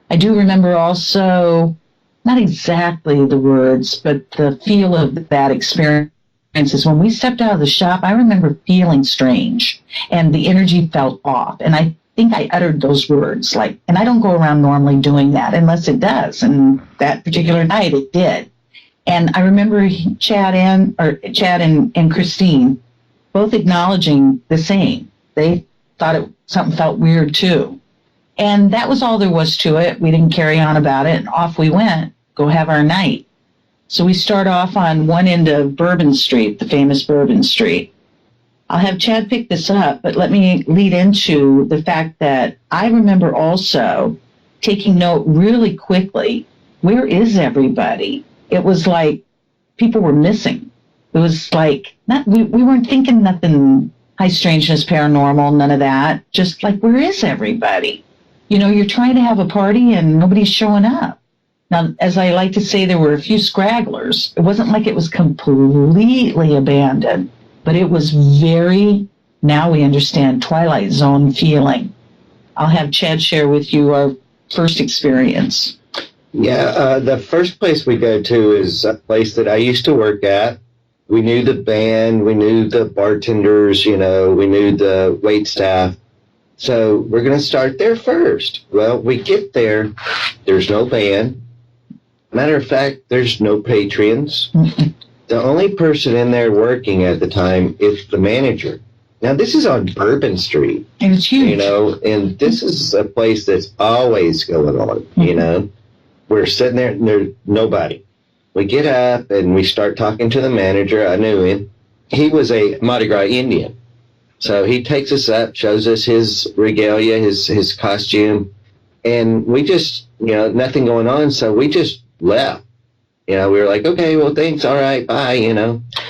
I do remember also, not exactly the words, but the feel of that experience is when we stepped out of the shop, I remember feeling strange and the energy felt off. And I think I uttered those words, and I don't go around normally doing that unless it does. And that particular night it did. And I remember Chad and Christine both acknowledging the same. They thought something felt weird too. And that was all there was to it. We didn't carry on about it. And off we went, go have our night. So we start off on one end of Bourbon Street, the famous Bourbon Street. I'll have Chad pick this up, but let me lead into the fact that I remember also taking note really quickly, where is everybody? It was like people were missing. It was like, we weren't thinking nothing high strangeness, paranormal, none of that. Just like, where is everybody? You're trying to have a party and nobody's showing up. Now, as I like to say, there were a few scragglers. It wasn't like it was completely abandoned, but it was very, now we understand, Twilight Zone feeling. I'll have Chad share with you our first experience. Yeah, the first place we go to is a place that I used to work at. We knew the band, we knew the bartenders, we knew the wait staff. So we're going to start there first. Well, we get there, there's no band. Matter of fact, there's no patrons. The only person in there working at the time is the manager. Now, this is on Bourbon Street. And it's huge. And this is a place that's always going on, We're sitting there and there's nobody. We get up and we start talking to the manager. I knew him. He was a Mardi Gras Indian. So he takes us up, shows us his regalia, his costume. And we just, nothing going on. So we just left. We were like, okay, well, thanks. All right, bye,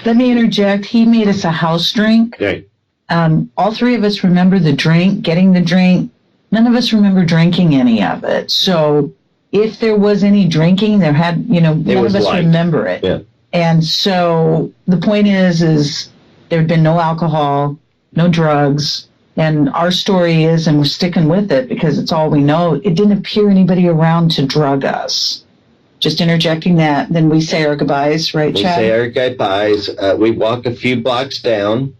Let me interject. He made us a house drink. Okay. All three of us remember the drink, getting the drink. None of us remember drinking any of it. So if there was any drinking, none of us remember it. Yeah. And so the point is there had been no alcohol, no drugs. And our story is, and we're sticking with it because it's all we know, it didn't appear anybody around to drug us. Just interjecting that. Then we say our goodbyes, right, Chad? We say our goodbyes. We walk a few blocks down.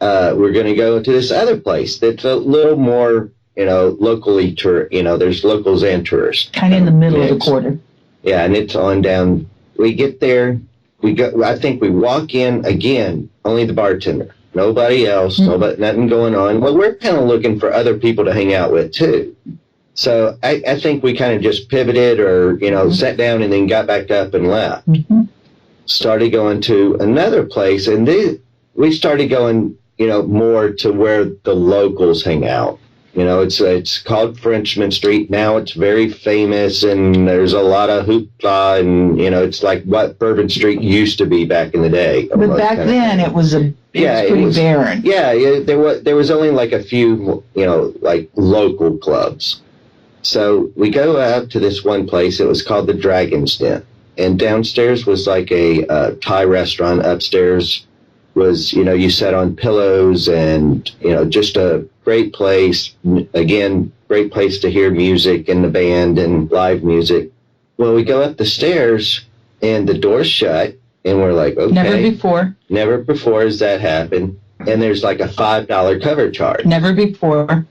We're going to go to this other place that's a little more, locally, there's locals and tourists. Kind of in the middle of the quarter. Yeah, and it's on down. We get there. I think we walk in again, only the bartender. Nobody else, nothing going on. Well, we're kind of looking for other people to hang out with, too. So I think we kind of just pivoted or, sat down and then got back up and left. Started going to another place, and we started going, more to where the locals hang out. It's called Frenchman Street. Now it's very famous, and there's a lot of hoopla, and, it's like what Bourbon Street used to be back in the day. But back then it was pretty barren. Yeah, there was only like a few, like local clubs. So we go out to this one place. It was called the Dragon's Den. And downstairs was like a Thai restaurant. Upstairs was, you sat on pillows, and, just a great place. Again, great place to hear music and the band and live music. Well, we go up the stairs and the door's shut, and we're like, okay. Never before has that happened. And there's like a $5 cover charge. Never before.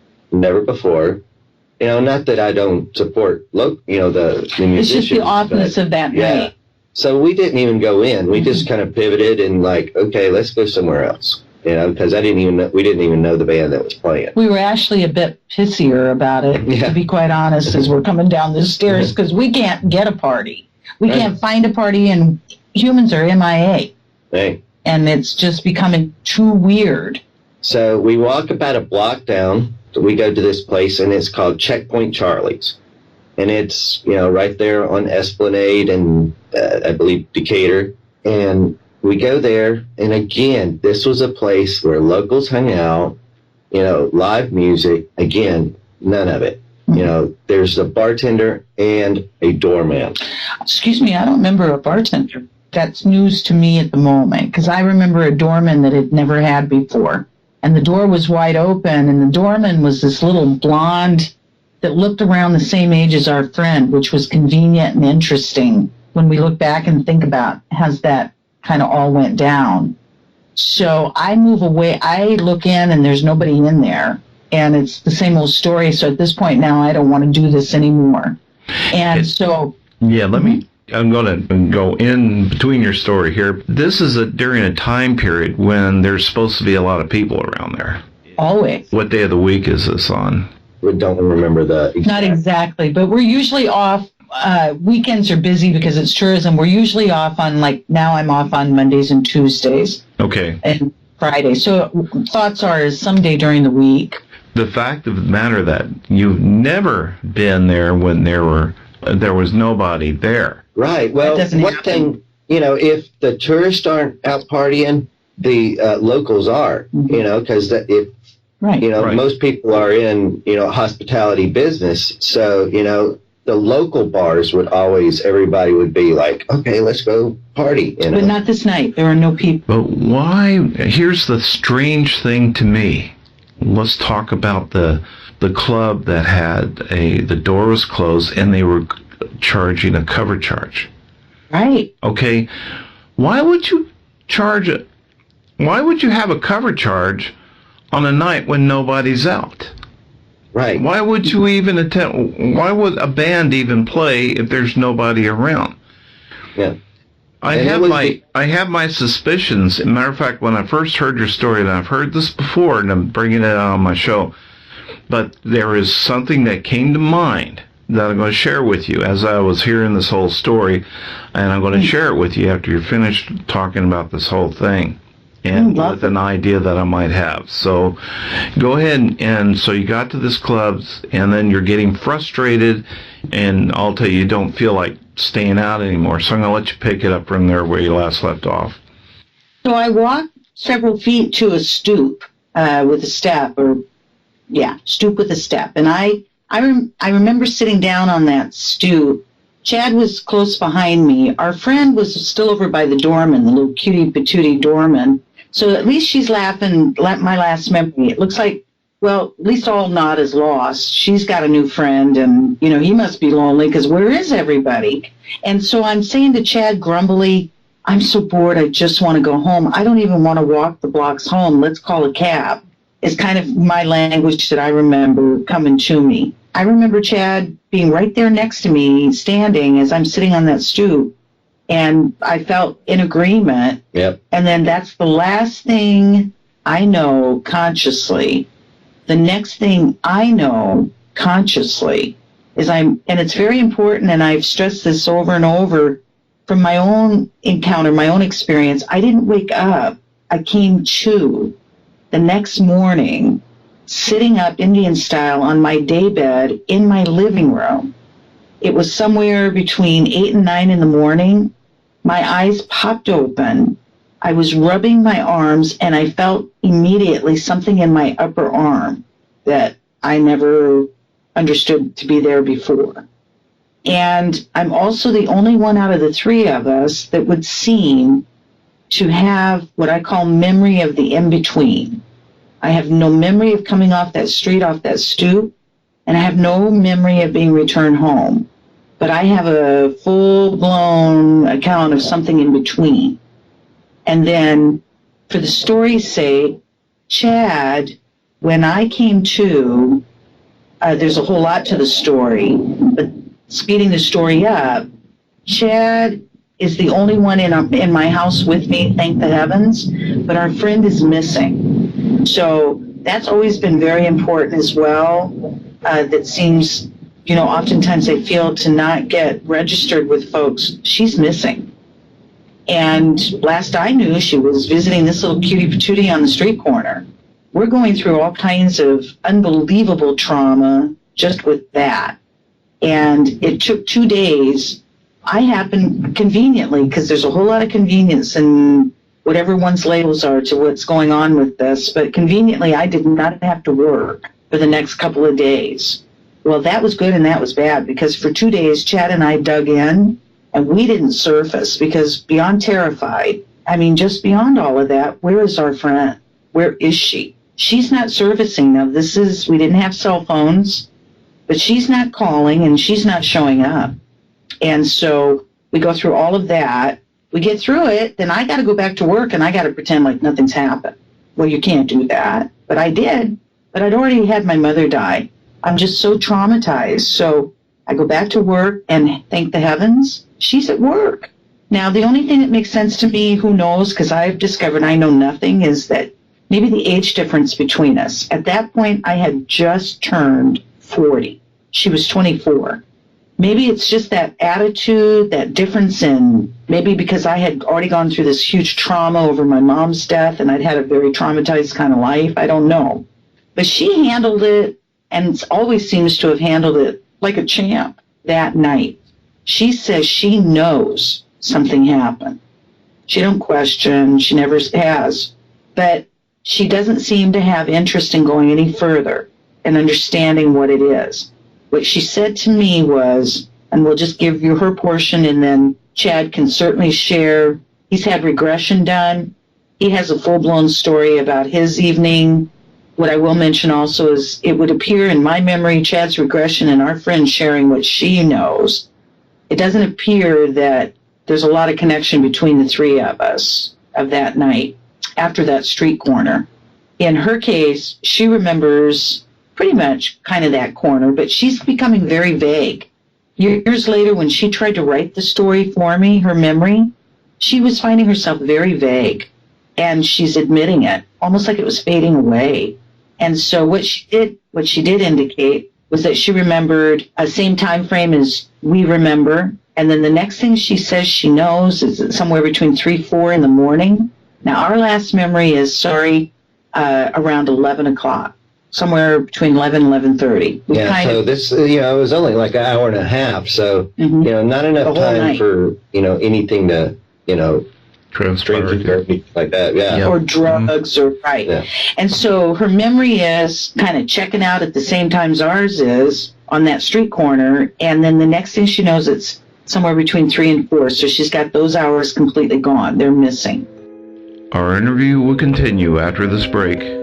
Not that I don't support, the musicians. It's just the oddness of that night. So we didn't even go in. We just kind of pivoted and like, okay, let's go somewhere else. Because we didn't even know the band that was playing. We were actually a bit pissier about it, to be quite honest, as we're coming down the stairs, because we can't get a party. We can't find a party, and humans are MIA. Right. And it's just becoming too weird. So we walk about a block down. We go to this place, and it's called Checkpoint Charlie's. And it's, right there on Esplanade and I believe Decatur. And we go there, and again, this was a place where locals hung out, live music. Again, none of it. There's a bartender and a doorman. Excuse me, I don't remember a bartender. That's news to me at the moment, because I remember a doorman that had never had before. And the door was wide open, and the doorman was this little blonde that looked around the same age as our friend, which was convenient and interesting when we look back and think about how that kind of all went down. So I move away. I look in, and there's nobody in there. And it's the same old story. So at this point now, I don't want to do this anymore. And Yeah, I'm going to go in between your story here. This is during a time period when there's supposed to be a lot of people around there. Always. What day of the week is this on? We don't remember the exact. Not exactly, but we're usually off. Weekends are busy because it's tourism. We're usually off on, now I'm off on Mondays and Tuesdays. Okay. And Fridays. So thoughts are is someday during the week. The fact of the matter that you've never been there when there was nobody there. Right. Well, one thing, if the tourists aren't out partying, the locals are, because most people are in, hospitality business. So, the local bars everybody would be like, okay, let's go party. But not this night. There are no people. But why? Here's the strange thing to me. Let's talk about the club that had the door was closed and they were charging a cover charge. Right. Okay. Why would you have a cover charge on a night when nobody's out? Right. Why would you even why would a band even play if there's nobody around? Yeah. I have my suspicions. As a matter of fact, when I first heard your story, and I've heard this before, and I'm bringing it out on my show, but there is something that came to mind that I'm going to share with you as I was hearing this whole story, and I'm going to share it with you after you're finished talking about this whole thing, and with an idea that I might have. So go ahead, and so you got to this club, and then you're getting frustrated, and I'll tell you don't feel like staying out anymore, so I'm going to let you pick it up from there where you last left off. So I walked several feet to a stoop with a step, stoop with a step, and I remember sitting down on that stoop. Chad was close behind me. Our friend was still over by the doorman, the little cutie patootie doorman. So at least she's laughing. My last memory, it looks like, well, at least all not is lost. She's got a new friend, and, he must be lonely because where is everybody? And so I'm saying to Chad grumbly, I'm so bored, I just want to go home. I don't even want to walk the blocks home. Let's call a cab. It's kind of my language that I remember coming to me. I remember Chad being right there next to me, standing as I'm sitting on that stoop, and I felt in agreement. Yep. And then that's the last thing I know consciously. The next thing I know consciously is and it's very important, and I've stressed this over and over from my own encounter, my own experience. I didn't wake up. I came to the next morning sitting up Indian style on my daybed in my living room. It was somewhere between 8 and 9 in the morning. My eyes popped open. I was rubbing my arms, and I felt immediately something in my upper arm that I never understood to be there before. And I'm also the only one out of the three of us that would seem to have what I call memory of the in-between. I have no memory of coming off that street, off that stoop, and I have no memory of being returned home. But I have a full-blown account of something in between. And then, for the story's sake, Chad, when I came to, there's a whole lot to the story, but speeding the story up, Chad is the only one in my house with me, thank the heavens, but our friend is missing. So that's always been very important as well. That seems, oftentimes they feel to not get registered with folks. She's missing. And last I knew, she was visiting this little cutie patootie on the street corner. We're going through all kinds of unbelievable trauma just with that. And it took 2 days. I happened conveniently, because there's a whole lot of convenience in whatever one's labels are to what's going on with this, but conveniently I did not have to work for the next couple of days. Well, that was good and that was bad, because for 2 days, Chad and I dug in, and we didn't surface, because beyond terrified, just beyond all of that, where is our friend? Where is she? She's not surfacing. Now, we didn't have cell phones, but she's not calling and she's not showing up. And so we go through all of that. We get through it, then I got to go back to work and I got to pretend like nothing's happened. Well, you can't do that. But I did. But I'd already had my mother die. I'm just so traumatized. So I go back to work, and thank the heavens, she's at work. Now, the only thing that makes sense to me, who knows, because I've discovered I know nothing, is that maybe the age difference between us. At that point, I had just turned 40. She was 24. Maybe it's just that attitude, that difference in, maybe because I had already gone through this huge trauma over my mom's death, and I'd had a very traumatized kind of life. I don't know. But she handled it, and always seems to have handled it like a champ that night. She says she knows something happened. She don't question. She never has. But she doesn't seem to have interest in going any further and understanding what it is. What she said to me was, and we'll just give you her portion, and then Chad can certainly share. He's had regression done. He has a full-blown story about his evening. What I will mention also is it would appear in my memory, Chad's regression and our friend sharing what she knows, it doesn't appear that there's a lot of connection between the three of us of that night after that street corner. In her case, she remembers pretty much kind of that corner, but she's becoming very vague. Years later, when she tried to write the story for me, her memory, she was finding herself very vague, and she's admitting it, almost like it was fading away. And so what she did indicate was that she remembered a same time frame as we remember, and then the next thing she says she knows is somewhere between 3-4 in the morning. Now, our last memory is, around 11 o'clock, somewhere between 11 and 11:30. Yeah, so this, it was only like an hour and a half, so, not enough time night for, anything to, Transpired or anything like that, yeah. or drugs, or right. Yeah. And so her memory is kind of checking out at the same time as ours is on that street corner, and then the next thing she knows, it's somewhere between 3 and 4, so she's got those hours completely gone. They're missing. Our interview will continue after this break.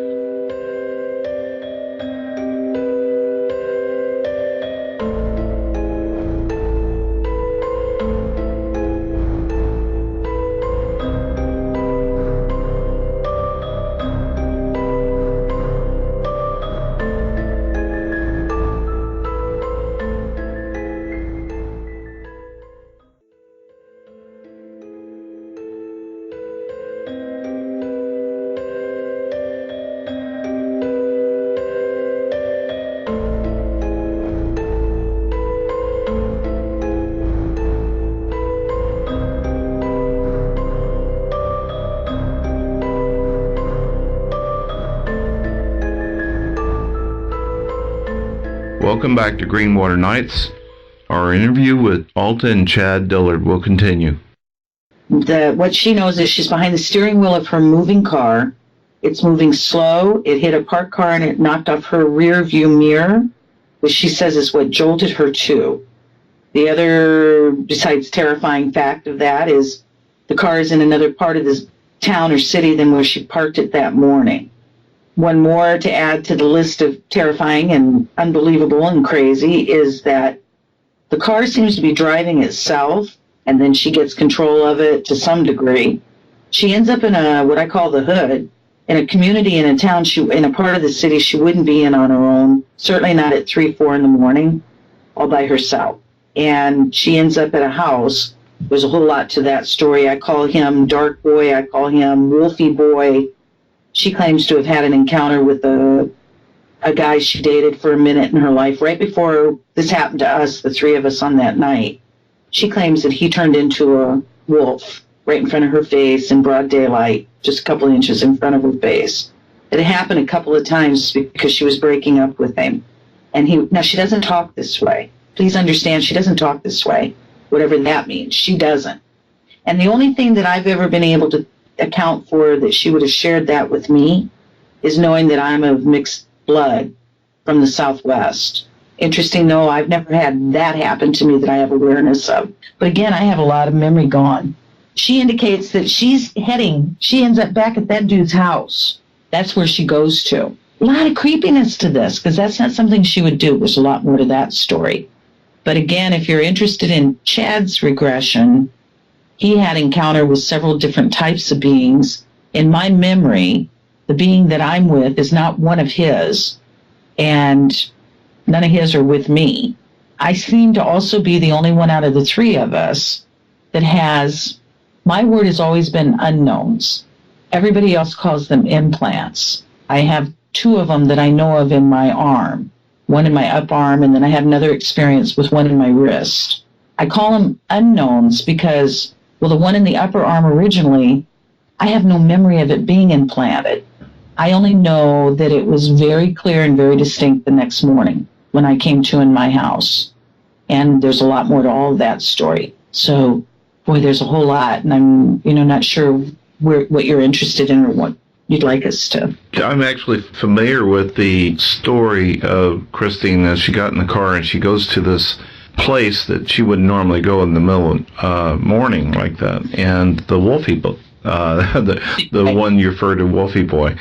Welcome back to Greenwater Nightz. Our interview with Alta and Chad Dillard will continue. What she knows is she's behind the steering wheel of her moving car. It's moving slow. It hit a parked car and it knocked off her rear view mirror, which she says is what jolted her too. The other, besides terrifying fact of that, is the car is in another part of this town or city than where she parked it that morning. One more to add to the list of terrifying and unbelievable and crazy is that the car seems to be driving itself, and then she gets control of it to some degree. She ends up in what I call the hood, in a community, in a town, in a part of the city she wouldn't be in on her own, certainly not at 3, 4 in the morning, all by herself. And she ends up at a house. There's a whole lot to that story. I call him Dark Boy. I call him Wolfy Boy. She claims to have had an encounter with a guy she dated for a minute in her life right before this happened to us, the 3 of us on that night. She claims that he turned into a wolf right in front of her face in broad daylight, just a couple of inches in front of her face. It happened a couple of times because she was breaking up with him. And now she doesn't talk this way. Please understand, she doesn't talk this way, whatever that means. She doesn't. And the only thing that I've ever been able to account for that she would have shared that with me is knowing that I'm of mixed blood from the Southwest. Interesting, though, I've never had that happen to me that I have awareness of. But again, I have a lot of memory gone. She indicates that she ends up back at that dude's house. That's where she goes to. A lot of creepiness to this, because that's not something she would do. There's a lot more to that story. But again, if you're interested in Chad's regression, he had encounter with several different types of beings. In my memory, the being that I'm with is not one of his, and none of his are with me. I seem to also be the only one out of the 3 of us that has, my word has always been unknowns. Everybody else calls them implants. I have 2 of them that I know of in my arm, one in my up arm, and then I had another experience with one in my wrist. I call them unknowns because, well, the one in the upper arm originally, I have no memory of it being implanted. I only know that it was very clear and very distinct the next morning when I came to in my house. And there's a lot more to all of that story. So, boy, there's a whole lot, and I'm, not sure what you're interested in or what you'd like us to. I'm actually familiar with the story of Christine as she got in the car and she goes to this place that she wouldn't normally go in the middle of morning like that. And the Wolfie book, the one you referred to, Wolfie Boy.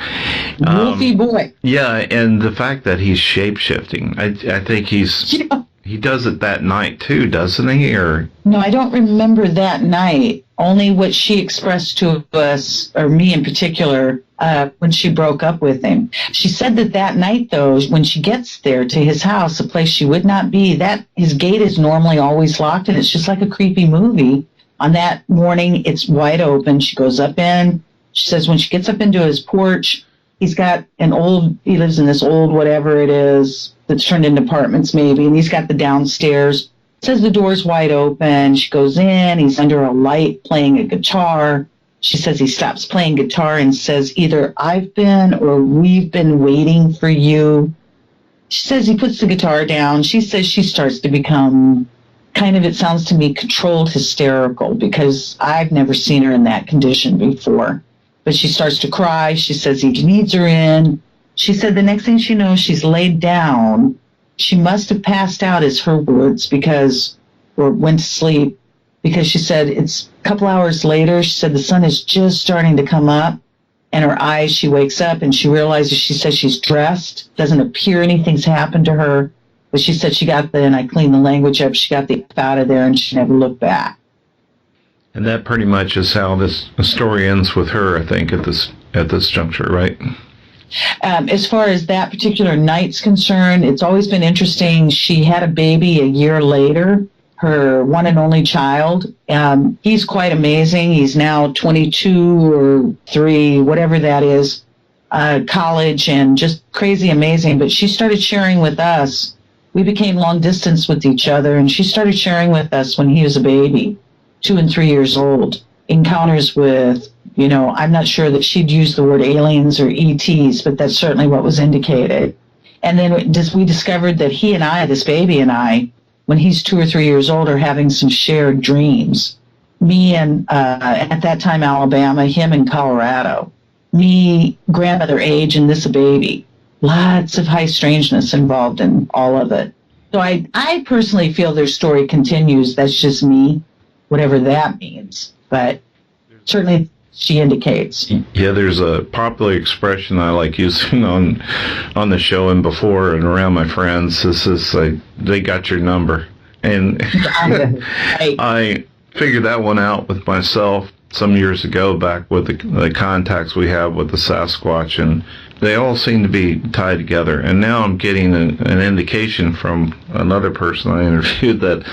Wolfie Boy. Yeah, and the fact that he's shape-shifting. I think he does it that night too, doesn't he? Or no, I don't remember that night. Only what she expressed to us, or me in particular, when she broke up with him. She said that night, though, when she gets there to his house, a place she would not be, that his gate is normally always locked, and it's just like a creepy movie. On that morning, it's wide open. She goes up in. She says when she gets up into his porch, he lives in this old whatever it is that's turned into apartments maybe, and he's got the downstairs. Says the door's wide open. She goes in. He's under a light playing a guitar. She says he stops playing guitar and says either I've been or we've been waiting for you. She says he puts the guitar down. She says she starts to become kind of, it sounds to me, controlled hysterical because I've never seen her in that condition before. But she starts to cry. She says he needs her in. She said the next thing she knows, she's laid down. She must have passed out, is her words, or went to sleep, because she said it's a couple hours later. She said the sun is just starting to come up, and her eyes, she wakes up and she realizes, she says she's dressed. Doesn't appear anything's happened to her. But she said and I cleaned the language up, she got the F out of there and she never looked back. And that pretty much is how this story ends with her, I think, at this juncture, right? As far as that particular night's concerned, it's always been interesting. She had a baby a year later, her one and only child. He's quite amazing. He's now 22 or 3, whatever that is, college, and just crazy amazing. But she started sharing with us. We became long distance with each other, and she started sharing with us when he was a baby, 2 and 3 years old, encounters with, I'm not sure that she'd use the word aliens or ETs, but that's certainly what was indicated. And then we discovered that he and I, this baby and I, when he's 2 or 3 years old, are having some shared dreams. Me and, at that time, Alabama, him in Colorado. Me, grandmother age, and this a baby. Lots of high strangeness involved in all of it. So I personally feel their story continues. That's just me, whatever that means. But certainly she indicates. Yeah, there's a popular expression I like using on the show and before and around my friends. This is like, they got your number. And I figured that one out with myself some years ago, back with the contacts we have with the Sasquatch, and they all seem to be tied together. And now I'm getting an indication from another person I interviewed that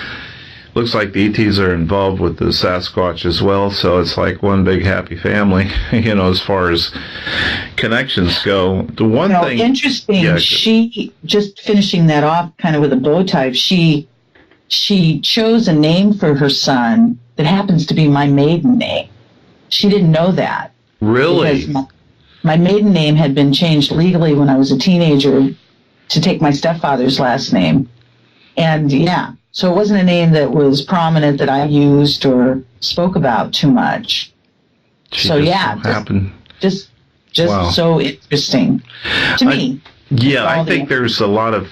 looks like the ETs are involved with the Sasquatch as well, so it's like one big happy family, as far as connections go. The one thing... Interesting, yeah, she, just finishing that off kind of with a bow tie, she chose a name for her son that happens to be my maiden name. She didn't know that. Really? Because my maiden name had been changed legally when I was a teenager to take my stepfather's last name. And yeah, so it wasn't a name that was prominent that I used or spoke about too much. So yeah, just wow. So interesting to me. Yeah, I think there's a lot of,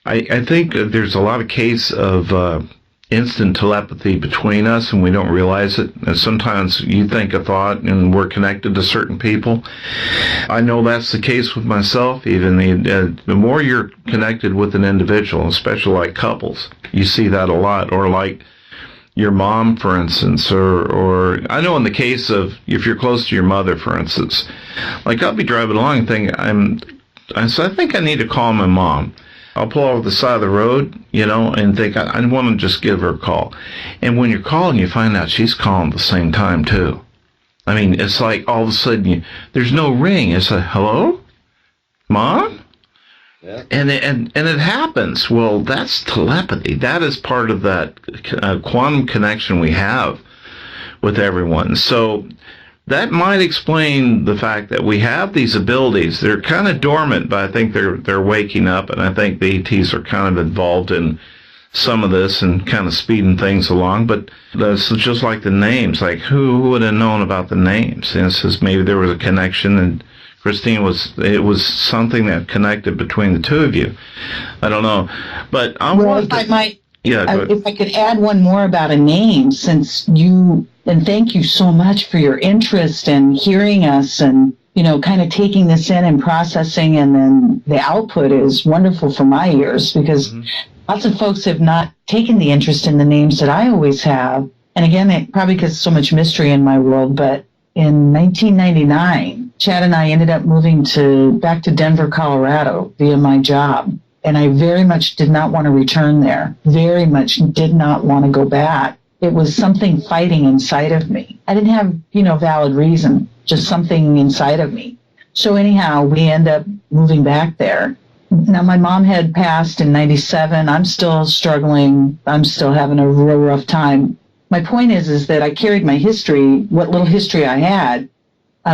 I think there's a lot of case of instant telepathy between us, and we don't realize it. And sometimes you think a thought and we're connected to certain people. I know that's the case with myself. Even the more you're connected with an individual, especially like couples, you see that a lot. Or like your mom, for instance, or I know in the case of if you're close to your mother, for instance, like I'll be driving along and think I think I need to call my mom. I'll pull over the side of the road, and think I want to just give her a call. And when you're calling, you find out she's calling at the same time, too. I mean, it's like all of a sudden, there's no ring. It's like, hello? Mom? Yeah. And it happens. Well, that's telepathy. That is part of that quantum connection we have with everyone. So that might explain the fact that we have these abilities. They're kind of dormant, but I think they're waking up, and I think the ETs are kind of involved in some of this and kind of speeding things along. But that's just like the names. Like, who would have known about the names? And it's just maybe there was a connection, and Christine it was something that connected between the two of you. I don't know. But if I could add one more about a name, since and thank you so much for your interest in hearing us and, kind of taking this in and processing, and then the output is wonderful for my ears, because lots of folks have not taken the interest in the names that I always have. And again, probably because so much mystery in my world, but in 1999, Chad and I ended up moving back to Denver, Colorado via my job. And I very much did not want to return there. Very much did not want to go back. It was something fighting inside of me. I didn't have, valid reason, just something inside of me. So anyhow, we end up moving back there. Now, my mom had passed in 97. I'm still struggling. I'm still having a real rough time. My point is that I carried my history, what little history I had.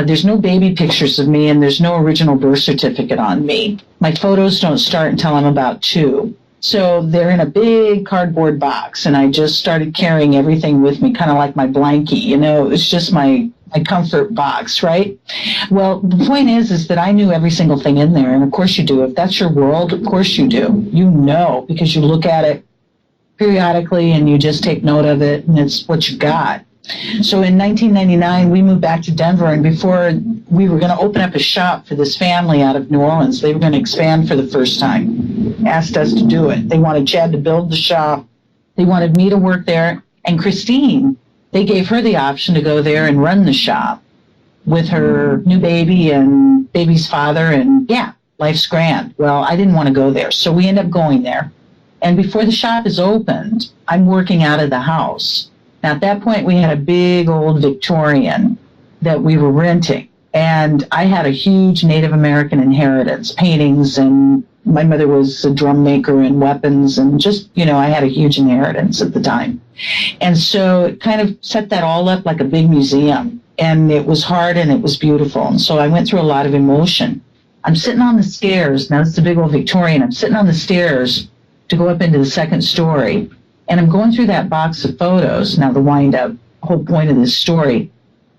There's no baby pictures of me, and there's no original birth certificate on me. My photos don't start until I'm about 2. So they're in a big cardboard box, and I just started carrying everything with me, kind of like my blankie, it was just my comfort box, right? Well, the point is that I knew every single thing in there, and of course you do. If that's your world, of course you do. Because you look at it periodically, and you just take note of it, and it's what you got. So in 1999, we moved back to Denver, and before we were going to open up a shop for this family out of New Orleans, they were going to expand for the first time, asked us to do it. They wanted Chad to build the shop. They wanted me to work there. And Christine, they gave her the option to go there and run the shop with her new baby and baby's father, and yeah, life's grand. Well, I didn't want to go there, so we ended up going there. And before the shop is opened, I'm working out of the house. Now, at that point, we had a big old Victorian that we were renting. And I had a huge Native American inheritance, paintings, and my mother was a drum maker and weapons, and just, I had a huge inheritance at the time. And so it kind of set that all up like a big museum. And it was hard and it was beautiful. And so I went through a lot of emotion. I'm sitting on the stairs. Now, it's a big old Victorian. I'm sitting on the stairs to go up into the second story, and I'm going through that box of photos. Now, the wind-up whole point of this story,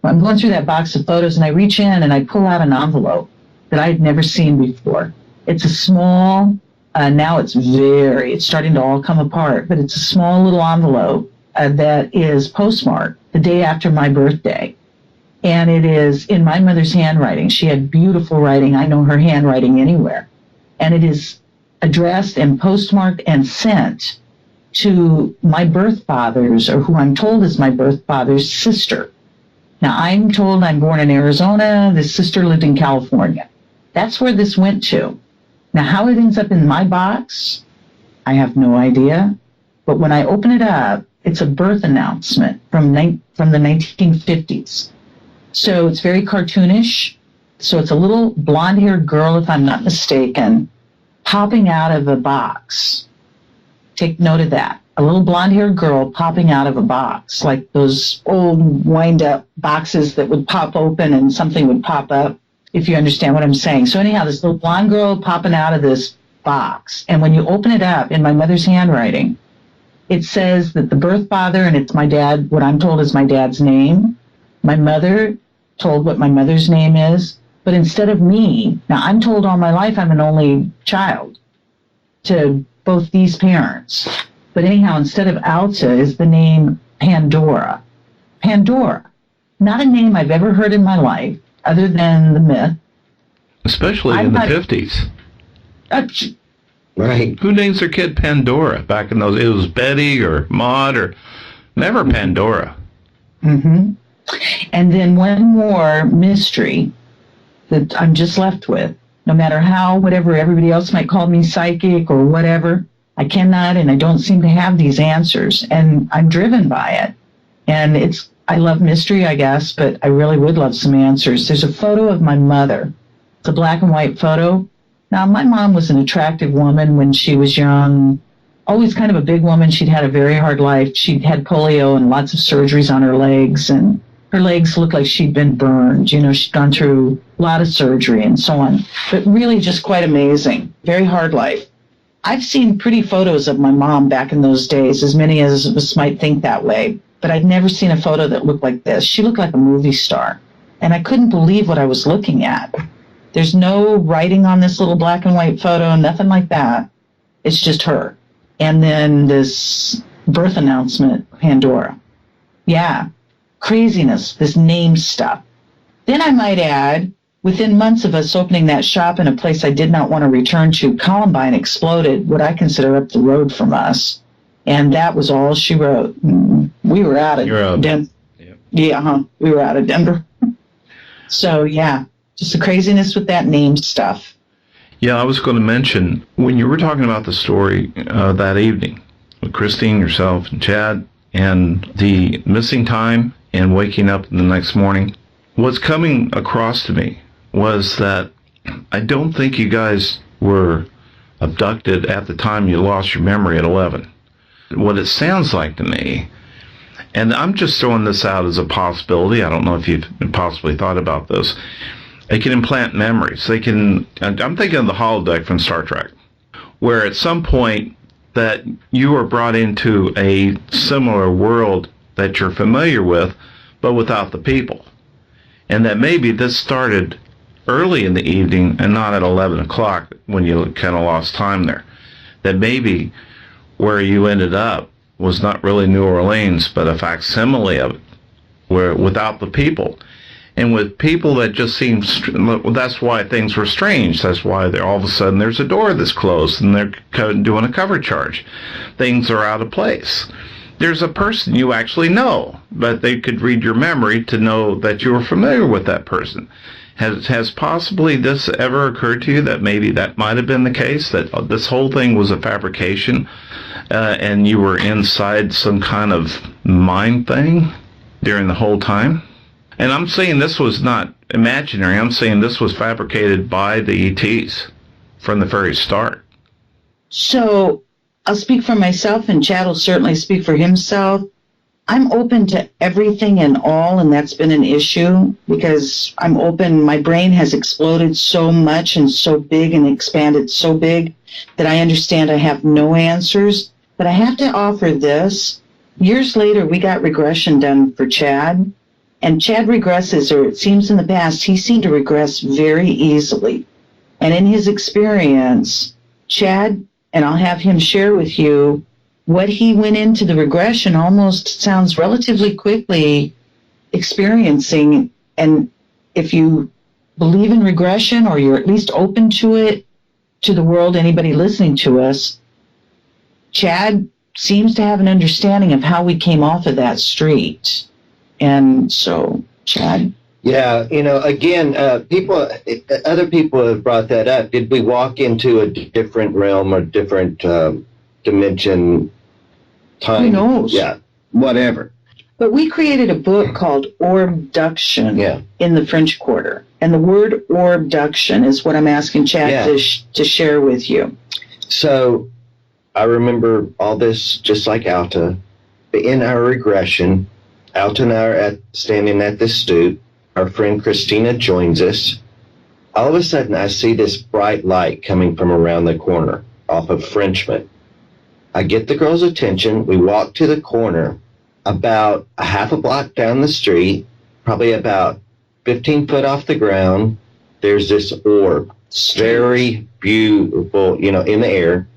I'm going through that box of photos, and I reach in and I pull out an envelope that I had never seen before. It's a small, now it's starting to all come apart, but it's a small little envelope that is postmarked the day after my birthday. And it is in my mother's handwriting. She had beautiful writing. I know her handwriting anywhere. And it is addressed and postmarked and sent to my birth father's, or who I'm told is my birth father's sister. Now, I'm told I'm born in Arizona. This sister lived in California. That's where this went to. Now, how it ends up in my box, I have no idea. But when I open it up, it's a birth announcement from the 1950s. So it's very cartoonish. So it's a little blonde-haired girl, if I'm not mistaken, popping out of a box. Take note of that. A little blonde-haired girl popping out of a box, like those old wind-up boxes that would pop open and something would pop up, if you understand what I'm saying. So anyhow, this little blonde girl popping out of this box. And when you open it up in my mother's handwriting, it says that the birth father, and it's my dad, what I'm told is my dad's name. My mother told what my mother's name is. But instead of me, now I'm told all my life I'm an only child to both these parents. But anyhow, instead of Alta is the name Pandora. Pandora. Not a name I've ever heard in my life, other than the myth. Especially in the 50s. Right. Who names their kid Pandora back in those? It was Betty or Maud or never Pandora. Mm-hmm. And then one more mystery that I'm just left with. No matter how, whatever everybody else might call me psychic or whatever, I cannot and I don't seem to have these answers. And I'm driven by it. And I love mystery, I guess, but I really would love some answers. There's a photo of my mother. It's a black and white photo. Now, my mom was an attractive woman when she was young, always kind of a big woman. She'd had a very hard life. She'd had polio and lots of surgeries on her legs, and her legs looked like she'd been burned. You know, she'd gone through a lot of surgery and so on, but really just quite amazing. Very hard life. I've seen pretty photos of my mom back in those days, as many as us might think that way, but I'd never seen a photo that looked like this. She looked like a movie star, and I couldn't believe what I was looking at. There's no writing on this little black and white photo, nothing like that. It's just her. And then this birth announcement, Pandora. Yeah, craziness, this name stuff. Then I might add, within months of us opening that shop in a place I did not want to return to, Columbine exploded, what I consider up the road from us. And that was all she wrote. We were out of Denver. Yep. Yeah, we were out of Denver. So, yeah. Just the craziness with that name stuff. Yeah, I was going to mention, when you were talking about the story that evening, with Christine, yourself, and Chad, and the missing time and waking up the next morning, what's coming across to me was that I don't think you guys were abducted at the time you lost your memory at 11. What it sounds like to me, and I'm just throwing this out as a possibility, I don't know if you've possibly thought about this, they can implant memories. They can, I'm thinking of the holodeck from Star Trek, where at some point that you are brought into a similar world that you're familiar with, but without the people. And that maybe this started early in the evening and not at 11 o'clock when you kind of lost time there. That maybe where you ended up was not really New Orleans, but a facsimile of it, where without the people. And with people that just seem, that's why things were strange. That's why all of a sudden there's a door that's closed and they're doing a cover charge. Things are out of place. There's a person you actually know, but they could read your memory to know that you were familiar with that person. Has possibly this ever occurred to you that maybe that might have been the case, that this whole thing was a fabrication and you were inside some kind of mind thing during the whole time? And I'm saying this was not imaginary. I'm saying this was fabricated by the ETs from the very start. So I'll speak for myself, and Chad will certainly speak for himself. I'm open to everything and all, and that's been an issue because I'm open. My brain has exploded so much and so big and expanded so big that I understand I have no answers. But I have to offer this. Years later, we got regression done for Chad, and Chad regresses, or it seems in the past, he seemed to regress very easily. And in his experience, Chad, and I'll have him share with you, what he went into the regression almost sounds relatively quickly experiencing. And if you believe in regression, or you're at least open to it, to the world, anybody listening to us, Chad seems to have an understanding of how we came off of that street. And so, Chad? Yeah, again, other people have brought that up. Did we walk into a different realm or different dimension, time? Who knows? Yeah, whatever. But we created a book called Orbduction in the French Quarter. And the word Orbduction is what I'm asking Chad to share with you. So I remember all this just like Alta. In our regression, Alta and I are standing at the stoop. Our friend Christina joins us. All of a sudden, I see this bright light coming from around the corner off of Frenchman. I get the girl's attention. We walk to the corner. About a half a block down the street, probably about 15 foot off the ground, there's this orb. Very beautiful, in the air.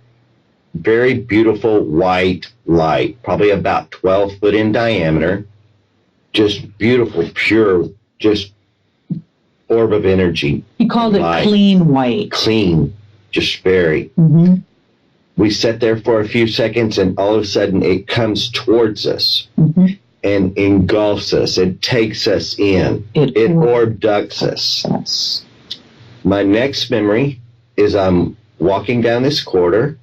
Very beautiful white light, probably about 12 foot in diameter. Just beautiful, pure, just orb of energy. He called it clean white. Clean, just very. Mm-hmm. We sat there for a few seconds, and all of a sudden it comes towards us and engulfs us. It takes us in. It orbducts us. Yes. My next memory is I'm walking down this corridor.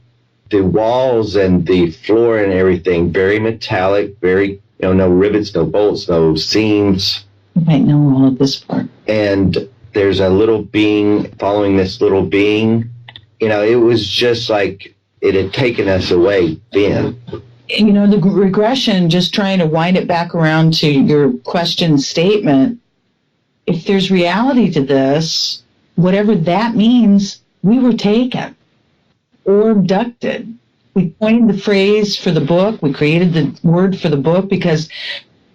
The walls and the floor and everything, very metallic, very, no rivets, no bolts, no seams. You might know all of this part. And there's a little being following this little being. It was just like it had taken us away then. The regression, just trying to wind it back around to your question statement, if there's reality to this, whatever that means, we were taken or abducted. We coined the phrase for the book. We created the word for the book because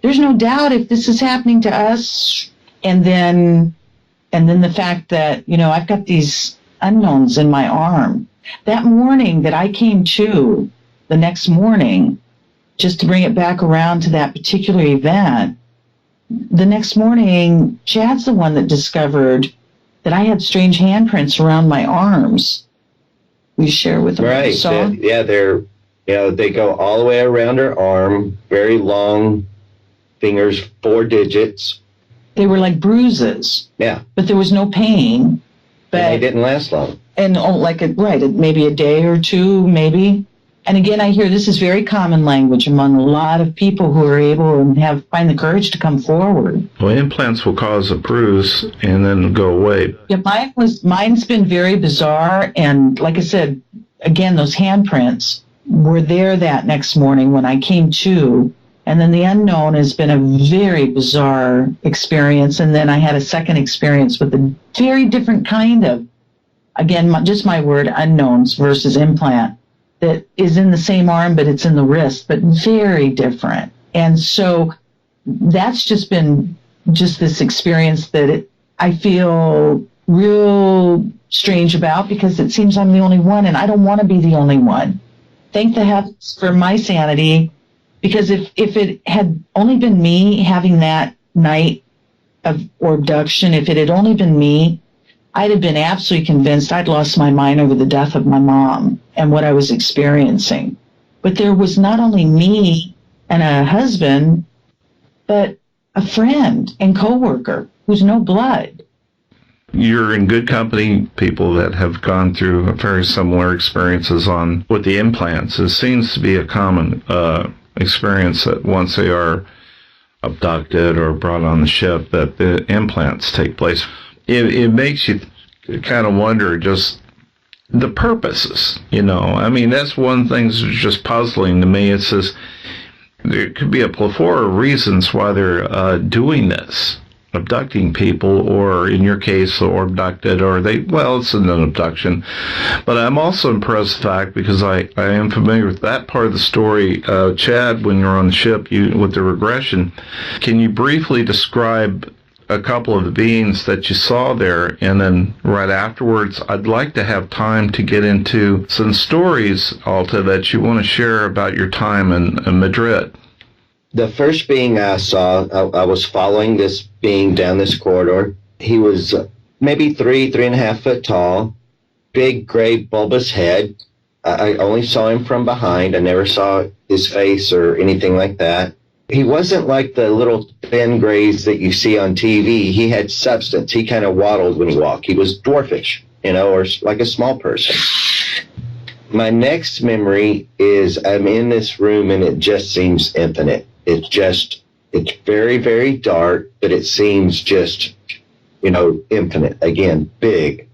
there's no doubt if this is happening to us, and then the fact that, I've got these unknowns in my arm. That morning that I came to, the next morning, just to bring it back around to that particular event, the next morning, Chad's the one that discovered that I had strange handprints around my arms. Will you share with them? Right. They go all the way around her arm, very long fingers, 4 digits. They were like bruises. Yeah. But there was no pain. But and they didn't last long. And maybe a day or two, maybe. And again, I hear this is very common language among a lot of people who are able and find the courage to come forward. Well, implants will cause a bruise and then go away. Yeah, mine's been very bizarre. And like I said, again, those handprints were there that next morning when I came to. And then the unknown has been a very bizarre experience. And then I had a second experience with a very different kind of, again, just my word, unknowns versus implant, that is in the same arm, but it's in the wrist, but very different. And so that's just been this experience that I feel real strange about, because it seems I'm the only one, and I don't want to be the only one. Thank the heavens for my sanity, because if it had only been me having that night of abduction, if it had only been me, I'd have been absolutely convinced I'd lost my mind over the death of my mom and what I was experiencing. But there was not only me and a husband, but a friend and coworker who's no blood. You're in good company, people that have gone through very similar experiences on with the implants. It seems to be a common experience that once they are abducted or brought on the ship, that the implants take place. It makes you kind of wonder just the purposes, I mean, that's one thing that's just puzzling to me. It says, There could be a plethora of reasons why they're doing this, abducting people, or in your case, or abducted, or it's an abduction. But I'm also impressed with the fact, because I am familiar with that part of the story, Chad, when you're on the ship, with the regression, can you briefly describe a couple of the beings that you saw there? And then right afterwards, I'd like to have time to get into some stories, Alta, that you want to share about your time in Madrid. The first being I saw, I was following this being down this corridor. He was maybe 3.5 foot tall, big gray bulbous head. I only saw him from behind. I never saw his face or anything like that. He wasn't like the little thin grays that you see on TV. He had substance. He kind of waddled when he walked. He was dwarfish, or like a small person. My next memory is I'm in this room and it just seems infinite. It's very, very dark, but it seems just, infinite. Again, big.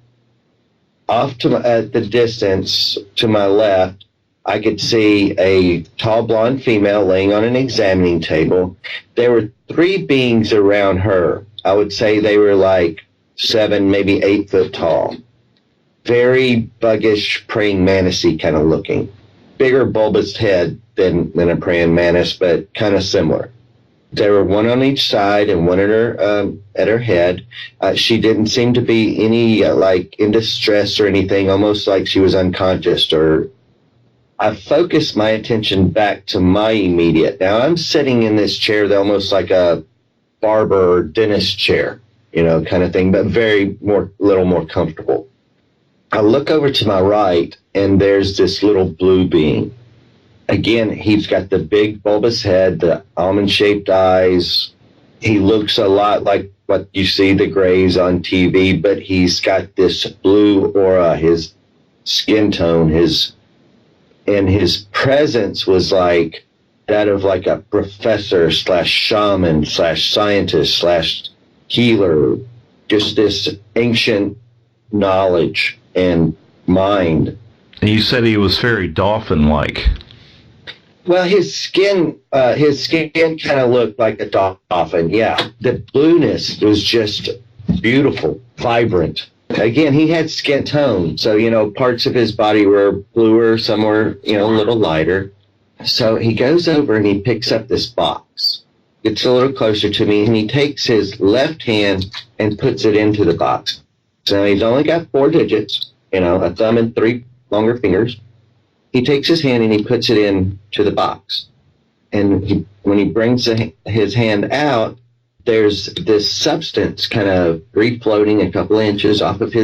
Off at the distance to my left, I could see a tall blonde female laying on an examining table. There were 3 beings around her. I would say they were like 7, maybe 8 foot tall. Very buggish, praying mantis-y kind of looking. Bigger bulbous head than a praying mantis, but kind of similar. There were one on each side and one at her head. She didn't seem to be any in distress or anything, almost like she was unconscious. Or I focused my attention back to my immediate. Now I'm sitting in this chair, almost like a barber or dentist chair, kind of thing, but little more comfortable. I look over to my right, and there's this little blue being. Again, he's got the big bulbous head, the almond-shaped eyes. He looks a lot like what you see the grays on TV, but he's got this blue aura. His skin tone, his presence was like that of like a professor / shaman / scientist / healer. Just this ancient knowledge and mind. And you said he was very dolphin-like. Well, his skin kind of looked like a dolphin. Yeah, the blueness was just beautiful, vibrant. Again, he had skin tone, so parts of his body were bluer, some were a little lighter. So he goes over and he picks up this box, gets a little closer to me, and he takes his left hand and puts it into the box. So he's only got 4 digits, a thumb and 3 longer fingers. He takes his hand and he puts it into the box. And when he brings his hand out, there's this substance kind of free-floating a couple of inches off of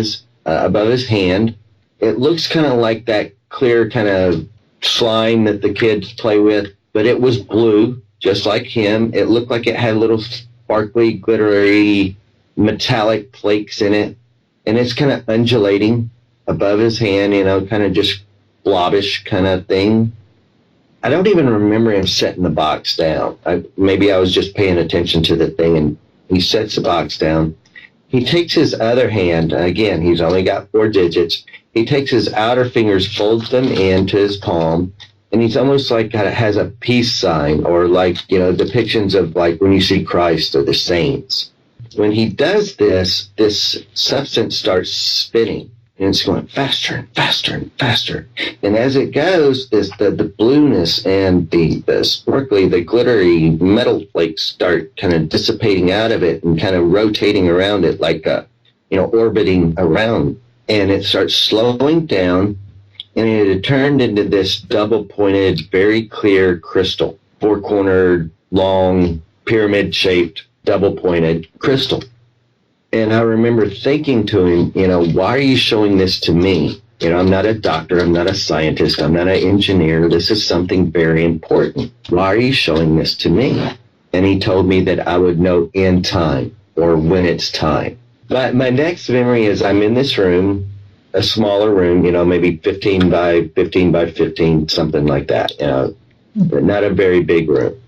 above his hand. It looks kind of like that clear kind of slime that the kids play with, but it was blue, just like him. It looked like it had little sparkly, glittery, metallic flakes in it. And it's kind of undulating above his hand, kind of just blobbish kind of thing. I don't even remember him setting the box down. Maybe I was just paying attention to the thing, and he sets the box down. He takes his other hand, again, he's only got 4 digits. He takes his outer fingers, folds them into his palm, and he's almost like has a peace sign, or like, depictions of like when you see Christ or the saints. When he does this substance starts spinning. And it's going faster and faster and faster. And as it goes, the blueness and the sparkly, the glittery metal flakes start kind of dissipating out of it and kind of rotating around it like, orbiting around. And it starts slowing down, and it had turned into this double-pointed, very clear crystal, 4-cornered, long, pyramid-shaped, double-pointed crystal. And I remember thinking to him, why are you showing this to me? I'm not a doctor. I'm not a scientist. I'm not an engineer. This is something very important. Why are you showing this to me? And he told me that I would know in time, or when it's time. But my next memory is I'm in this room, a smaller room, maybe 15 by 15 by 15, something like that. But not a very big room.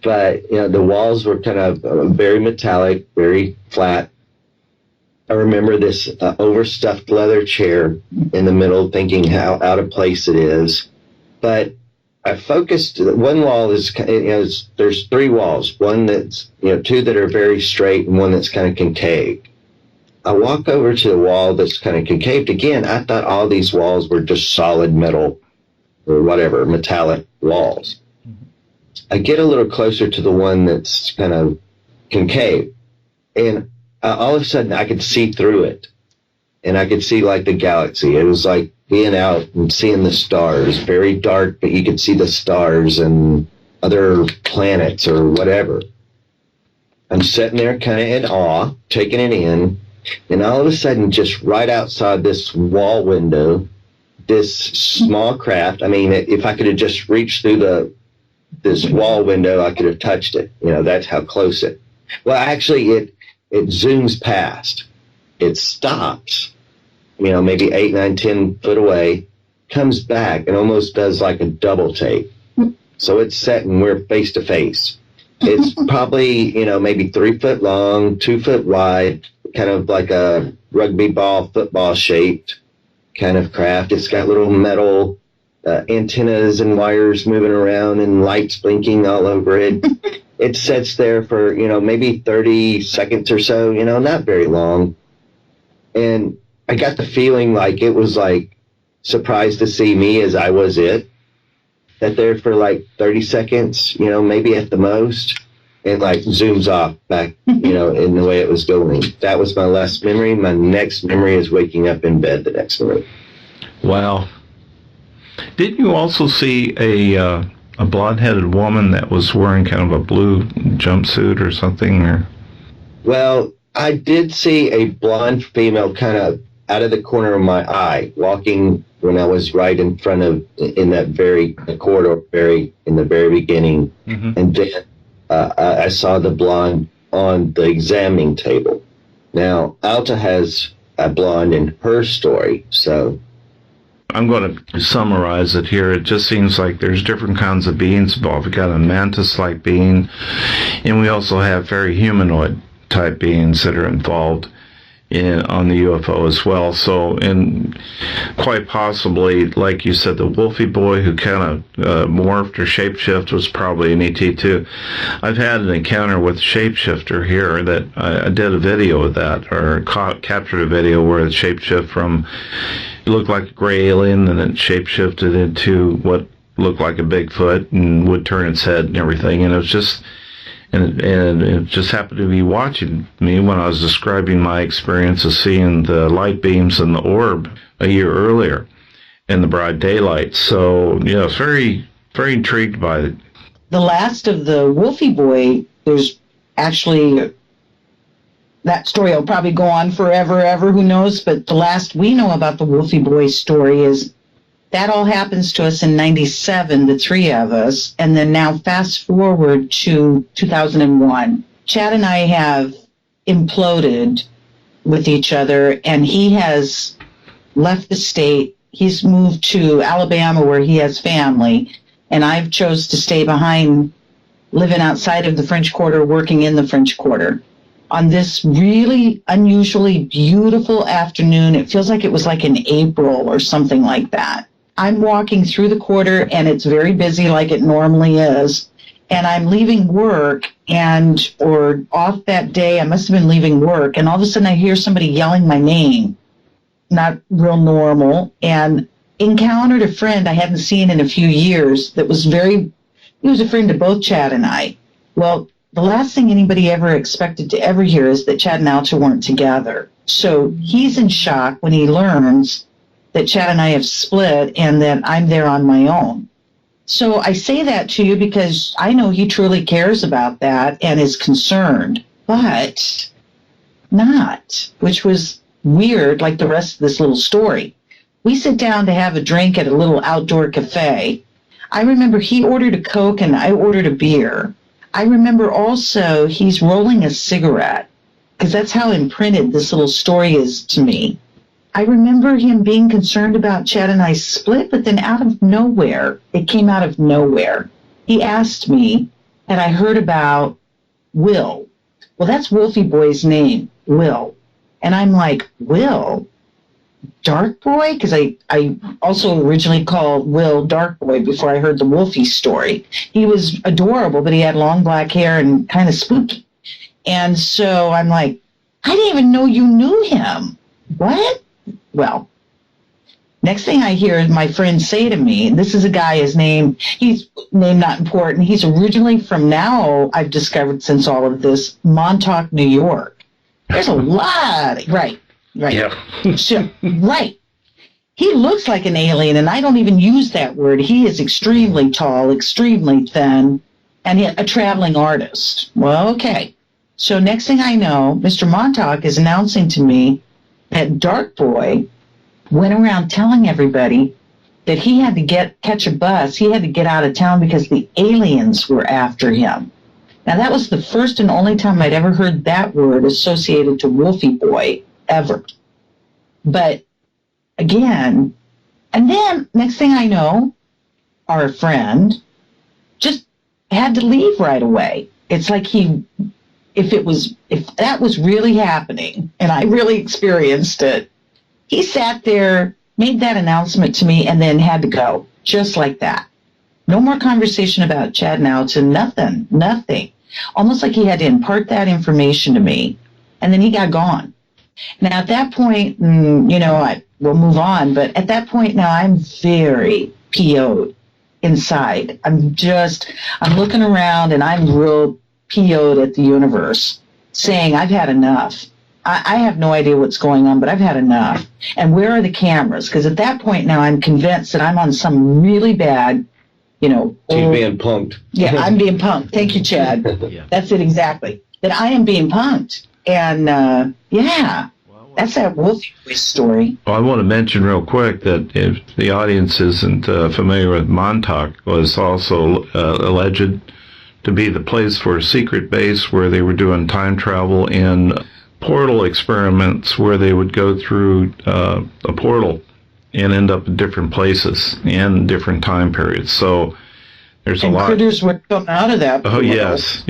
But, the walls were kind of very metallic, very flat. I remember this overstuffed leather chair in the middle, thinking how out of place it is. But I focused. One wall is, there's 3 walls. One that's, 2 that are very straight and one that's kind of concave. I walk over to the wall that's kind of concaved. Again, I thought all these walls were just solid metal or whatever, metallic walls. I get a little closer to the one that's kind of concave, and all of a sudden I could see through it, and I could see like the galaxy. It was like being out and seeing the stars. Very dark, but you could see the stars and other planets or whatever. I'm sitting there kind of in awe, taking it in, and all of a sudden, just right outside this wall window, this small craft, I mean, if I could have just reached through this wall window, I could have touched it. That's how close it. Well, actually, it zooms past. It stops, maybe 8, 9, 10 foot away, comes back and almost does like a double take. So it's set and we're face to face. It's probably, maybe 3 foot long, 2 foot wide, kind of like a rugby ball, football shaped kind of craft. It's got little metal antennas and wires moving around and lights blinking all over it. It sits there for, maybe 30 seconds or so, not very long. And I got the feeling like it was like surprised to see me as I was it. That there for like 30 seconds, maybe at the most, and like zooms off back, in the way it was going. That was my last memory. My next memory is waking up in bed the next morning. Wow. Didn't you also see a blonde-headed woman that was wearing kind of a blue jumpsuit or something? Or? Well, I did see a blonde female kind of out of the corner of my eye, walking when I was right in front of, in the corridor, in the very beginning. Mm-hmm. And then I saw the blonde on the examining table. Now, Alta has a blonde in her story, so... I'm going to summarize it here. It just seems like there's different kinds of beings involved. We've got a mantis-like being, and we also have very humanoid-type beings that are involved on the UFO as well. So, and quite possibly, like you said, the Wolfie boy who kind of morphed or shapeshift was probably an ET too. I've had an encounter with shapeshifter here that I did a video of that, or captured a video where it shapeshift from, it looked like a gray alien, and then shapeshifted into what looked like a Bigfoot and would turn its head and everything. And it was just... And it just happened to be watching me when I was describing my experience of seeing the light beams in the orb a year earlier in the broad daylight. So, I was very, very intrigued by it. The last of the Wolfie boy, there's actually, that story will probably go on forever, ever, who knows, but the last we know about the Wolfie boy story is that all happens to us in 97, the 3 of us, and then now fast forward to 2001. Chad and I have imploded with each other, and he has left the state. He's moved to Alabama where he has family, and I've chose to stay behind, living outside of the French Quarter, working in the French Quarter. On this really unusually beautiful afternoon, it feels like it was like in April or something like that. I'm walking through the quarter, and it's very busy like it normally is, and I'm leaving work, or off that day, I must have been leaving work, and all of a sudden I hear somebody yelling my name, not real normal, and encountered a friend I hadn't seen in a few years that was he was a friend to both Chad and I. Well, the last thing anybody ever expected to ever hear is that Chad and Alta weren't together. So he's in shock when he learns that Chad and I have split and that I'm there on my own. So I say that to you because I know he truly cares about that and is concerned, but not, which was weird, like the rest of this little story. We sit down to have a drink at a little outdoor cafe. I remember he ordered a Coke and I ordered a beer. I remember also he's rolling a cigarette, because that's how imprinted this little story is to me. I remember him being concerned about Chad and I split, but then out of nowhere, it came out of nowhere. He asked me, and I heard about Will. Well, that's Wolfie Boy's name, Will. And I'm like, Will? Dark Boy? Because I also originally called Will Dark Boy before I heard the Wolfie story. He was adorable, but he had long black hair and kind of spooky. And so I'm like, I didn't even know you knew him. What? Well, next thing I hear is my friend say to me, and this is a guy, he's name not important. He's originally from, now I've discovered since all of this, Montauk, New York. There's a lot. Right. Yeah. So, right. He looks like an alien, and I don't even use that word. He is extremely tall, extremely thin, and a traveling artist. Well, okay. So next thing I know, Mr. Montauk is announcing to me that Dark Boy went around telling everybody that he had to catch a bus. He had to get out of town because the aliens were after him. Now, that was the first and only time I'd ever heard that word associated to Wolfie Boy, ever. But, again, and then, next thing I know, our friend just had to leave right away. It's like if that was really happening, and I really experienced it, he sat there, made that announcement to me, and then had to go, just like that. No more conversation about Chad Nightz and nothing. Almost like he had to impart that information to me, and then he got gone. Now, at that point, we'll move on, but at that point now, I'm very PO'd inside. I'm looking around, and I'm real PO'd at the universe, saying, I've had enough. I have no idea what's going on, but I've had enough. And where are the cameras? Because at that point now, I'm convinced that I'm on some really bad, She's being punked. Yeah, I'm being punked. Thank you, Chad. Yeah. That's it exactly. That I am being punked. And, that's that Wolfie story. Well, I want to mention real quick that if the audience isn't familiar with Montauk, was also alleged to be the place for a secret base where they were doing time travel and portal experiments where they would go through a portal and end up in different places and different time periods. So there's a lot. Critters would come out of that portal. Oh, yes.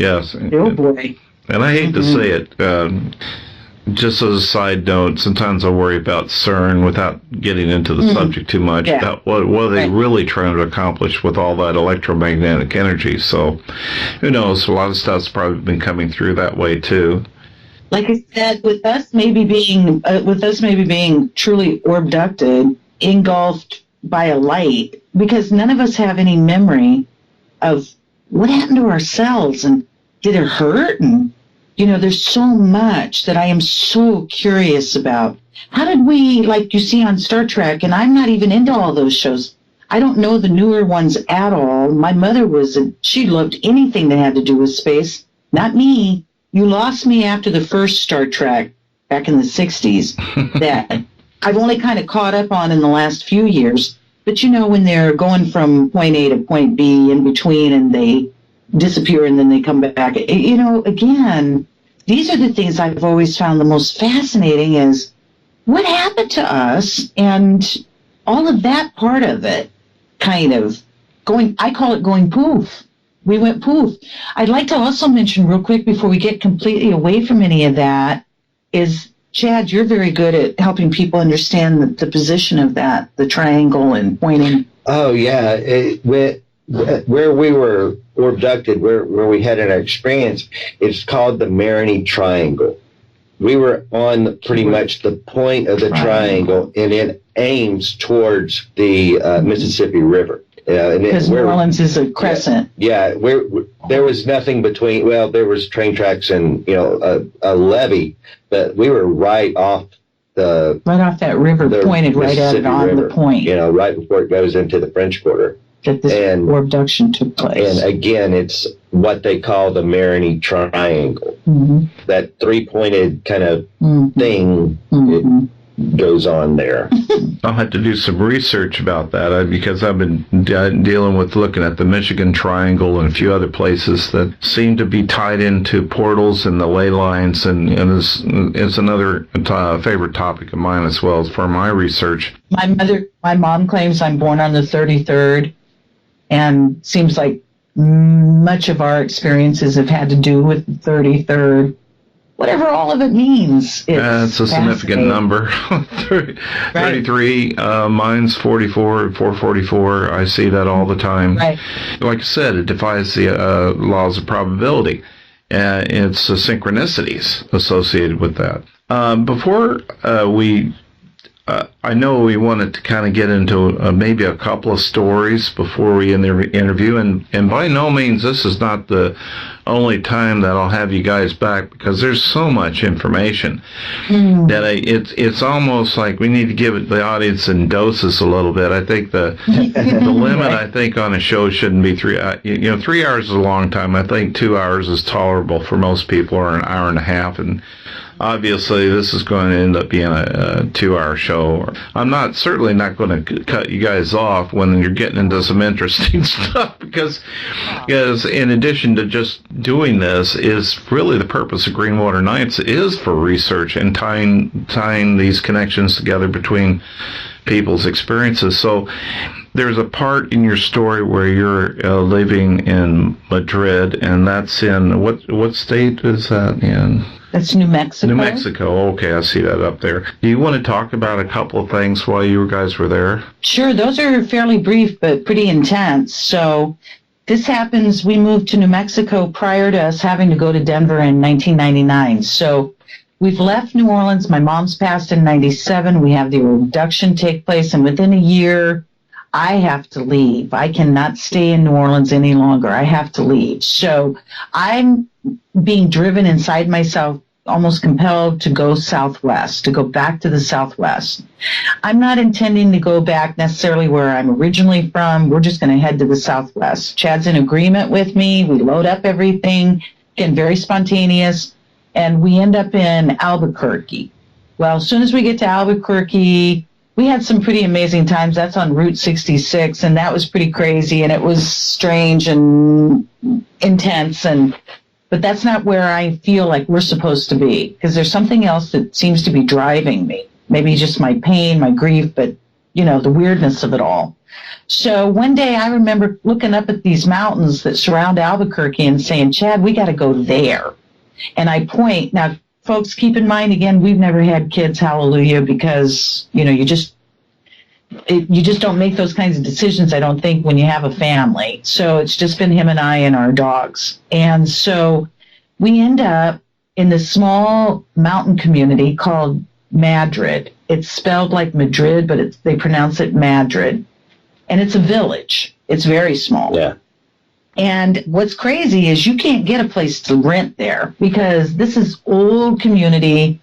Oh, boy. And I hate to say it, just as a side note, sometimes I worry about CERN without getting into the subject too much, about what are they really trying to accomplish with all that electromagnetic energy. So who knows, a lot of stuff's probably been coming through that way too. Like I said, with us maybe being truly abducted, engulfed by a light, because none of us have any memory of what happened to ourselves and did it hurt? And, there's so much that I am so curious about. How did we, like you see on Star Trek, and I'm not even into all those shows. I don't know the newer ones at all. My mother she loved anything that had to do with space. Not me. You lost me after the first Star Trek back in the 60s that I've only kind of caught up on in the last few years. But when they're going from point A to point B in between and they disappear and then they come back, again, these are the things I've always found the most fascinating is what happened to us and all of that part of it kind of I call it going poof. We went poof. I'd like to also mention real quick before we get completely away from any of that is, Chad, you're very good at helping people understand the position of that, the triangle and pointing. Oh, yeah. Where we were abducted, where we had an experience, it's called the Marigny Triangle. We were on pretty much the point of the triangle, and it aims towards the Mississippi River. Because New Orleans is a crescent. Yeah, there was nothing between. Well, there was train tracks and a levee, but we were right off that river, pointed right at it on the point. Right before it goes into the French Quarter. That this abduction took place. And again, it's what they call the Marigny Triangle. Mm-hmm. That three-pointed kind of thing. Mm-hmm. Goes on there. I'll have to do some research about that because I've been dealing with looking at the Michigan Triangle and a few other places that seem to be tied into portals and the ley lines, and it's another favorite topic of mine as well as for my research. My mom claims I'm born on the 33rd, and seems like much of our experiences have had to do with the 33rd. whatever all of it means. It's a significant number. 33, mine's 44, 444. I see that all the time. Right. Like I said, it defies the laws of probability. It's the synchronicities associated with that. Before I know we wanted to kind of get into maybe a couple of stories before we interview, and by no means this is not the only time that I'll have you guys back, because there's so much information that it's almost like we need to give the audience in doses a little bit. I think the limit I think on a show shouldn't be 3. 3 hours is a long time. I think 2 hours is tolerable for most people, or an hour and a half, and obviously, this is going to end up being a 2-hour show. I'm certainly not going to cut you guys off when you're getting into some interesting stuff, because in addition to just doing this, is really the purpose of Greenwater Nightz is for research and tying these connections together between people's experiences. So there's a part in your story where you're living in Madrid, and that's in what state is that in? That's New Mexico. New Mexico. Okay, I see that up there. Do you want to talk about a couple of things while you guys were there? Sure. Those are fairly brief, but pretty intense. So this happens, we moved to New Mexico prior to us having to go to Denver in 1999. So we've left New Orleans. My mom's passed in 97. We have the abduction take place, and within a year, I have to leave. I cannot stay in New Orleans any longer. I have to leave. So I'm being driven inside myself, almost compelled to go southwest, to go back to the southwest. I'm not intending to go back necessarily where I'm originally from. We're just going to head to the southwest. Chad's in agreement with me. We load up everything, again, very spontaneous, and we end up in Albuquerque. Well, as soon as we get to Albuquerque, we had some pretty amazing times. That's on Route 66, and that was pretty crazy, and it was strange and intense, but that's not where I feel like we're supposed to be, because there's something else that seems to be driving me. Maybe just my pain, my grief, but, the weirdness of it all. So one day I remember looking up at these mountains that surround Albuquerque and saying, Chad, we got to go there. And I point. Now, folks, keep in mind, again, we've never had kids, hallelujah, because, you just don't make those kinds of decisions, I don't think, when you have a family. So it's just been him and I and our dogs. And so we end up in this small mountain community called Madrid. It's spelled like Madrid, but they pronounce it Madrid. And it's a village. It's very small. Yeah. And what's crazy is you can't get a place to rent there, because this is old community.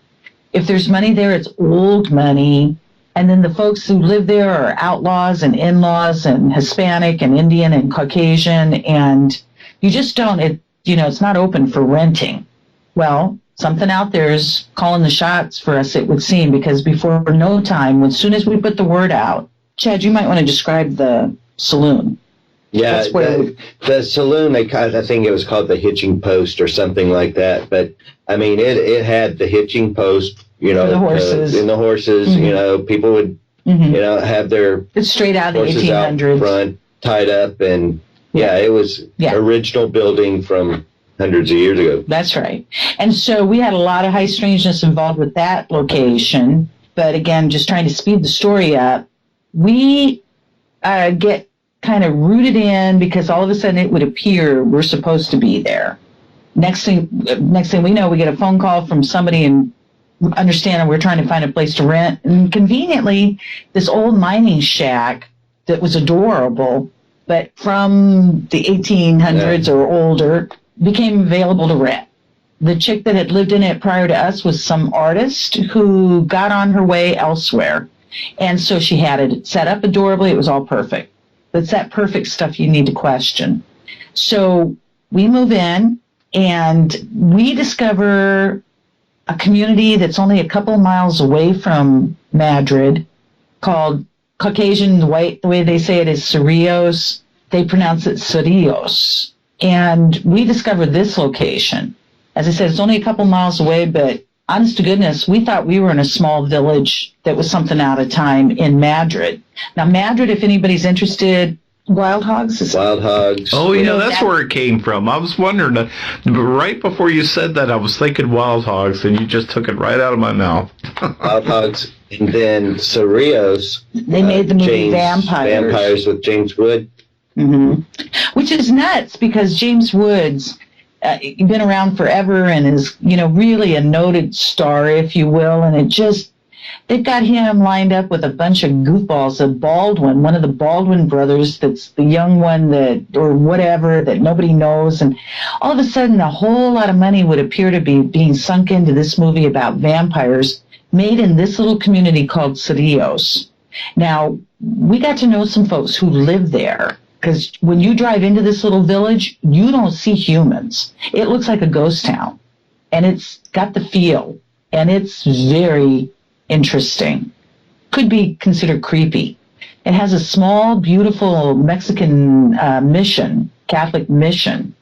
If there's money there, it's old money. And then the folks who live there are outlaws and in-laws and Hispanic and Indian and Caucasian. And you just don't, it's not open for renting. Well, something out there is calling the shots for us, it would seem, because before no time, as soon as we put the word out, Chad, you might want to describe the saloon. Yeah, the saloon, I think it was called the Hitching Post or something like that. But, I mean, it had the hitching post, the horses. In the horses, Mm-hmm. People would, have their it's straight out of the 1800s. Out front, tied up. And, it was original building from hundreds of years ago. That's right. And so we had a lot of high strangeness involved with that location. But, again, just trying to speed the story up, we get kind of rooted in, because all of a sudden it would appear we're supposed to be there. Next thing we know, we get a phone call from somebody, and understand we're trying to find a place to rent. And conveniently, this old mining shack that was adorable, but from the 1800s or older, became available to rent. The chick that had lived in it prior to us was some artist who got on her way elsewhere. And so she had it set up adorably. It was all perfect. It's that perfect stuff you need to question. So we move in, and we discover a community that's only a couple of miles away from Madrid, called Caucasian White. The way they say it is Cerrillos. They pronounce it Cerrillos. And we discovered this location. As I said, it's only a couple miles away, but honest to goodness, we thought we were in a small village that was something out of time in Madrid. Now, Madrid, if anybody's interested, Wild hogs? Wild hogs. Oh, yeah, that's where it came from. I was wondering, right before you said that, I was thinking wild hogs, and you just took it right out of my mouth. Wild hogs. And then Cerrillos. They made the movie Vampires. Vampires with James Wood. Mm-hmm. Which is nuts, because James Wood's been around forever and is, really a noted star, if you will, and they've got him lined up with a bunch of goofballs. Baldwin, one of the Baldwin brothers, that's the young one or whatever, that nobody knows. And all of a sudden, a whole lot of money would appear to be being sunk into this movie about vampires made in this little community called Cerrillos. Now, we got to know some folks who live there, because when you drive into this little village, you don't see humans. It looks like a ghost town, and it's got the feel, and it's very interesting. Could be considered creepy. It has a small, beautiful Mexican mission, Catholic mission,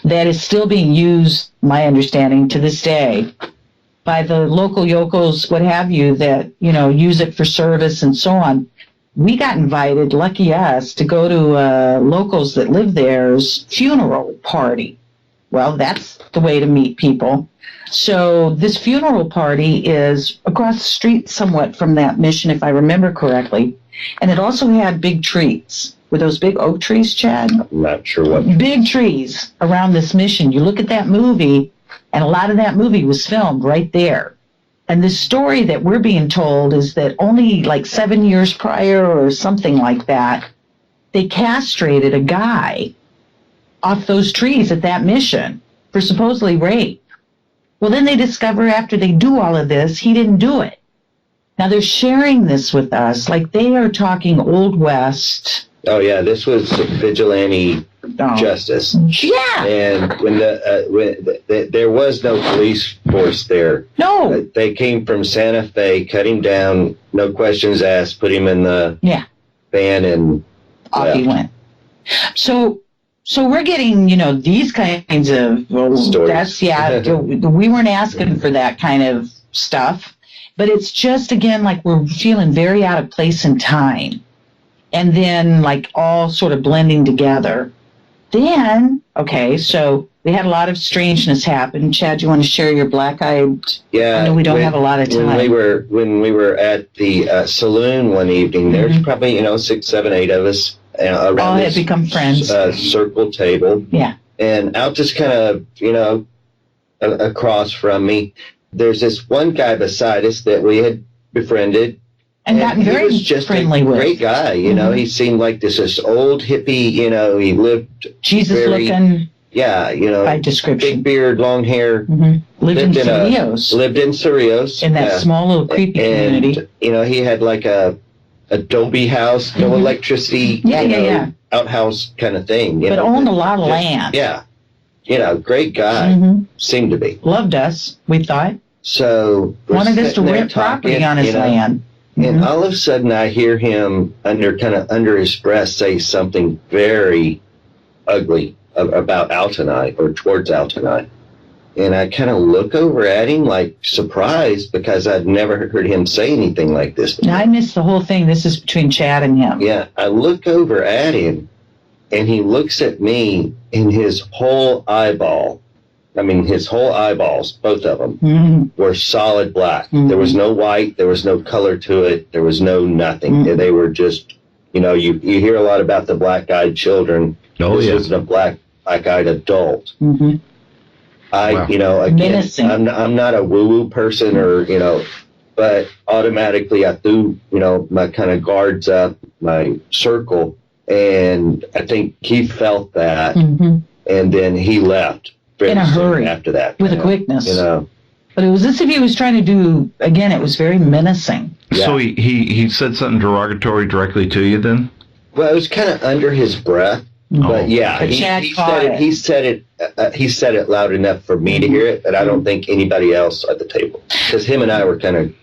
that is still being used, my understanding, to this day by the local yokos, what have you, that, use it for service and so on. We got invited, lucky us, to go to locals that live there's funeral party. Well, that's the way to meet people. So this funeral party is across the street somewhat from that mission, if I remember correctly. And it also had big trees. Were those big oak trees, Chad? I'm not sure what. Big trees around this mission. You look at that movie, and a lot of that movie was filmed right there. And the story that we're being told is that only like 7 years prior or something like that, they castrated a guy off those trees at that mission for supposedly rape. Well, then they discover after they do all of this, he didn't do it. Now they're sharing this with us like they are talking Old West. Oh, yeah, this was vigilante justice. Yeah. And when there was no police force there. No. They came from Santa Fe, cut him down, no questions asked, put him in the van, and off he went. So we're getting, these kinds of stories. We weren't asking for that kind of stuff, but it's just, again, like we're feeling very out of place in time. And then, like, all sort of blending together. Then, okay, so we had a lot of strangeness happen. Chad, you want to share your black-eyed? Yeah. I know we don't have a lot of time. When we were at the saloon one evening, there's probably, 6, 7, 8 of us around all this had become friends. Circle table. Yeah. And out just kind of, across from me, there's this one guy beside us that we had befriended. And gotten very he was just friendly a with. Great guy, He seemed like this old hippie, he lived Jesus-looking. Yeah, by description. Big beard, long hair. Mm-hmm. Lived in Cerrillos. In that small little creepy community. He had like a adobe house, no electricity, outhouse kind of thing. But owned a lot of land. Yeah. Great guy. Seemed to be. Loved us, we thought. So wanted us to rent property on his land. And all of a sudden I hear him under his breath say something very ugly about Alta and I, or towards Alta and I. And I kind of look over at him like surprised, because I'd never heard him say anything like this before. Now, I missed the whole thing. This is between Chad and him. Yeah, I look over at him, and he looks at me, and his whole eyeball, his whole eyeballs, both of them, were solid black. There was no white. There was no color to it. There was no nothing. They were just, you hear a lot about the black-eyed children. Oh, this wasn't a black-eyed adult. Again, menacing. I'm not a woo-woo person, or, but automatically I threw, my kind of guards up, my circle, and I think he felt that, and then he left. In a hurry. After that. With a quickness. But it was as if he was trying to do, again, it was very menacing. Yeah. So he said something derogatory directly to you then? Well, it was kind of under his breath. But yeah, he said it loud enough for me to hear it, but I don't think anybody else at the table, because him and I were kind of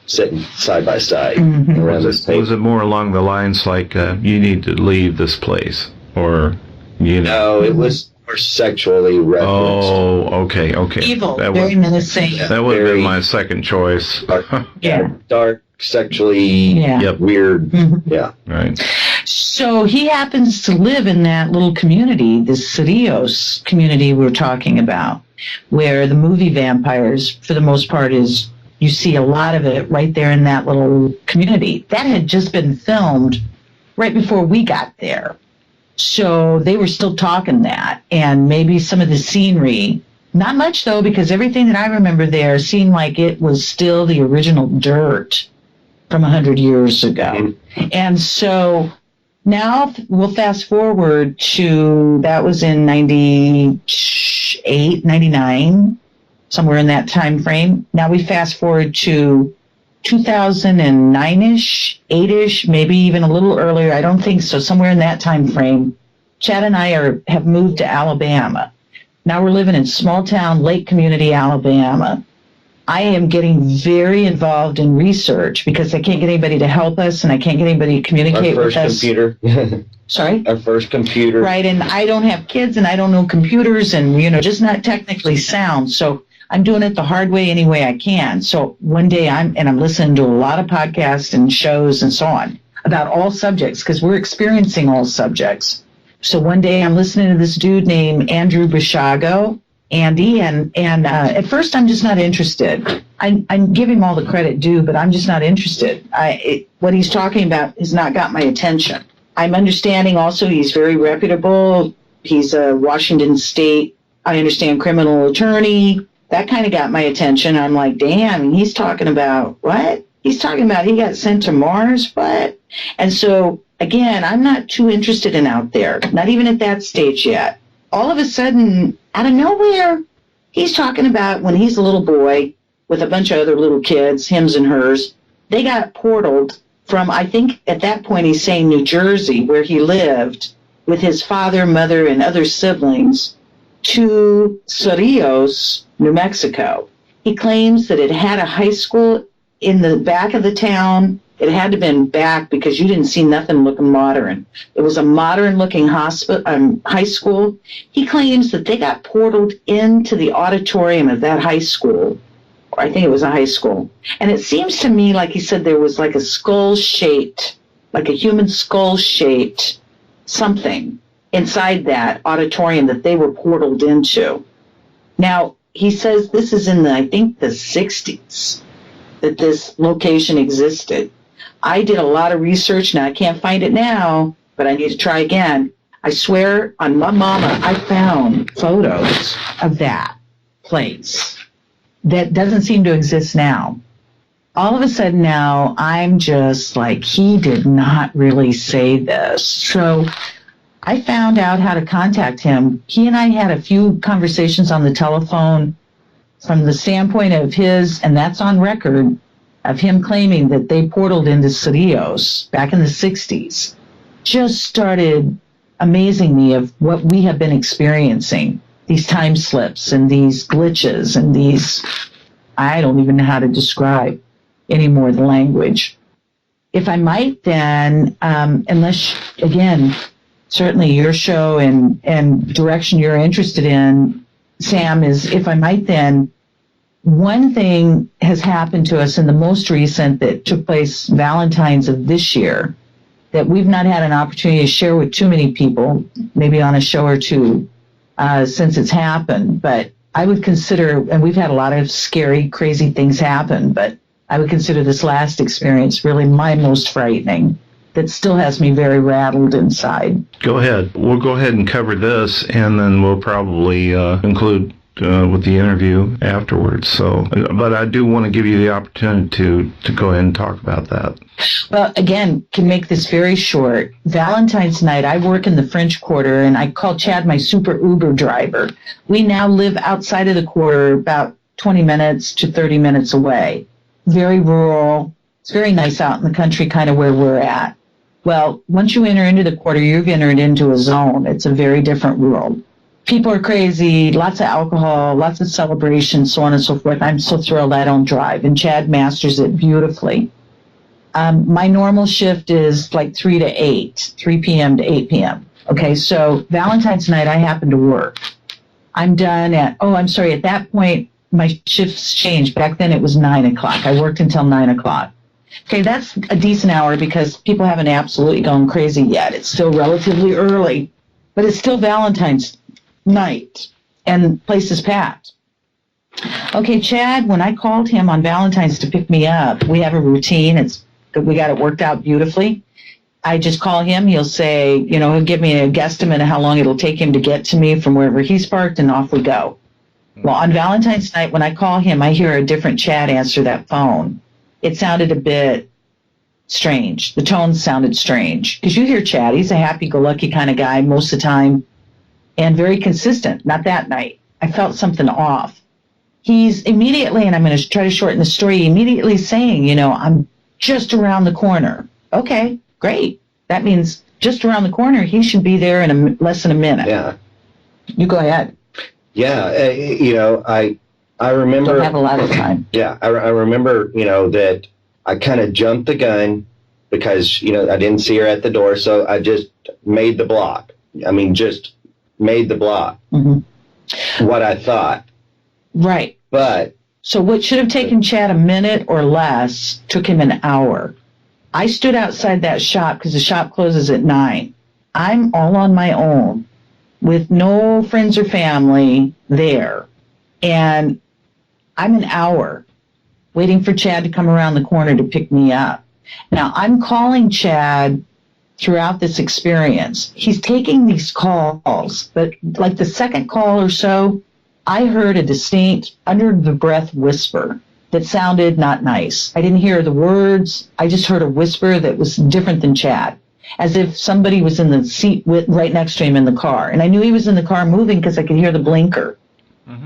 sitting side by side around this table. Was it more along the lines like you need to leave this place, or No, it was more sexually referenced. Oh, okay. Evil, very menacing. That would have been my second choice. Dark, sexually weird. Yeah. Right. So he happens to live in that little community, this Cerrillos community we're talking about, where the movie vampires, for the most part, is you see a lot of it right there in that little community. That had just been filmed right before we got there. So they were still talking that, and maybe some of the scenery. Not much, though, because everything that I remember there seemed like it was still the original dirt from 100 years ago. And so now we'll fast forward to, that was in 98, 99, somewhere in that time frame. Now we fast forward to 2009-ish, 8-ish, maybe even a little earlier. I don't think so. Somewhere in that time frame. Chad and I have moved to Alabama. Now we're living in small town, Lake Community, Alabama. I am getting very involved in research because I can't get anybody to help us, and I can't get anybody to communicate with us. Our first computer. Sorry? Our first computer. Right, and I don't have kids, and I don't know computers, and, just not technically sound. So I'm doing it the hard way any way I can. So one day I'm listening to a lot of podcasts and shows and so on about all subjects, because we're experiencing all subjects. So one day I'm listening to this dude named Andrew Bishago, Andy, and at first I'm just not interested. I'm give him all the credit due, but I'm just not interested. What he's talking about has not got my attention. I'm understanding also he's very reputable. He's a Washington State, I understand, criminal attorney. That kind of got my attention. I'm like, damn, he's talking about what? He's talking about he got sent to Mars? What? And so, again, I'm not too interested in out there, not even at that stage yet. All of a sudden, out of nowhere, he's talking about when he's a little boy with a bunch of other little kids, hims and hers. They got portaled from, I think at that point he's saying New Jersey, where he lived with his father, mother, and other siblings, to Cerrillos, New Mexico. He claims that it had a high school in the back of the town. It had to have been back because you didn't see nothing looking modern. It was a modern-looking high school. He claims that they got portaled into the auditorium of that high school. Or I think it was a high school. And it seems to me like he said there was like a skull-shaped, like a human skull-shaped something inside that auditorium that they were portaled into. Now, he says this is in I think the 60s that this location existed. I did a lot of research. Now, I can't find it now, but I need to try again. I swear on my mama, I found photos of that place that doesn't seem to exist now. All of a sudden now, I'm just like, he did not really say this. So I found out how to contact him. He and I had a few conversations on the telephone from the standpoint of his, and that's on record, of him claiming that they portaled into Cerrillos back in the 60s, just started amazing me of what we have been experiencing, these time slips and these glitches and these, I don't even know how to describe anymore the language. If I might then, unless, again, certainly your show and direction you're interested in, Sam, is if I might then, one thing has happened to us in the most recent that took place Valentine's of this year that we've not had an opportunity to share with too many people, maybe on a show or two since it's happened. But I would consider, and we've had a lot of scary, crazy things happen, but I would consider this last experience really my most frightening. That still has me very rattled inside. Go ahead. We'll go ahead and cover this, and then we'll probably conclude with the interview afterwards. So, but I do want to give you the opportunity to go ahead and talk about that. Well, again, can make this very short. Valentine's night, I work in the French Quarter, and I call Chad my super Uber driver. We now live outside of the quarter, about 20 minutes to 30 minutes away. Very rural. It's very nice out in the country, kind of where we're at. Well, once you enter into the quarter, you've entered into a zone. It's a very different world. People are crazy, lots of alcohol, lots of celebrations, so on and so forth. I'm so thrilled I don't drive, and Chad masters it beautifully. My normal shift is like 3 to 8, 3 p.m. to 8 p.m. Okay, so Valentine's night, I happen to work. I'm done at that point, my shifts changed. Back then it was 9 o'clock. I worked until 9 o'clock. Okay, that's a decent hour because people haven't absolutely gone crazy yet. It's still relatively early, but it's still Valentine's night, and place is packed. Okay, Chad, when I called him on Valentine's to pick me up, we have a routine. We got it worked out beautifully. I just call him. He'll say, he'll give me a guesstimate of how long it'll take him to get to me from wherever he's parked, and off we go. Well, on Valentine's night, when I call him, I hear a different Chad answer that phone. It sounded a bit strange. The tone sounded strange. Because you hear Chad, he's a happy-go-lucky kind of guy most of the time, and very consistent. Not that night. I felt something off. He's immediately, and I'm going to try to shorten the story, immediately saying, I'm just around the corner. Okay, great. That means just around the corner, he should be there in less than a minute. Yeah. You go ahead. Yeah, I remember. Don't have a lot of time. Yeah, I remember, that I kind of jumped the gun because, I didn't see her at the door, so I just made the block. Just made the block. Mm-hmm. What I thought. Right. But. So what should have taken Chad a minute or less took him an hour. I stood outside that shop because the shop closes at 9. I'm all on my own with no friends or family there. And I'm an hour waiting for Chad to come around the corner to pick me up. Now, I'm calling Chad throughout this experience. He's taking these calls, but like the second call or so, I heard a distinct, under-the-breath whisper that sounded not nice. I didn't hear the words. I just heard a whisper that was different than Chad, as if somebody was in the seat right next to him in the car. And I knew he was in the car moving because I could hear the blinker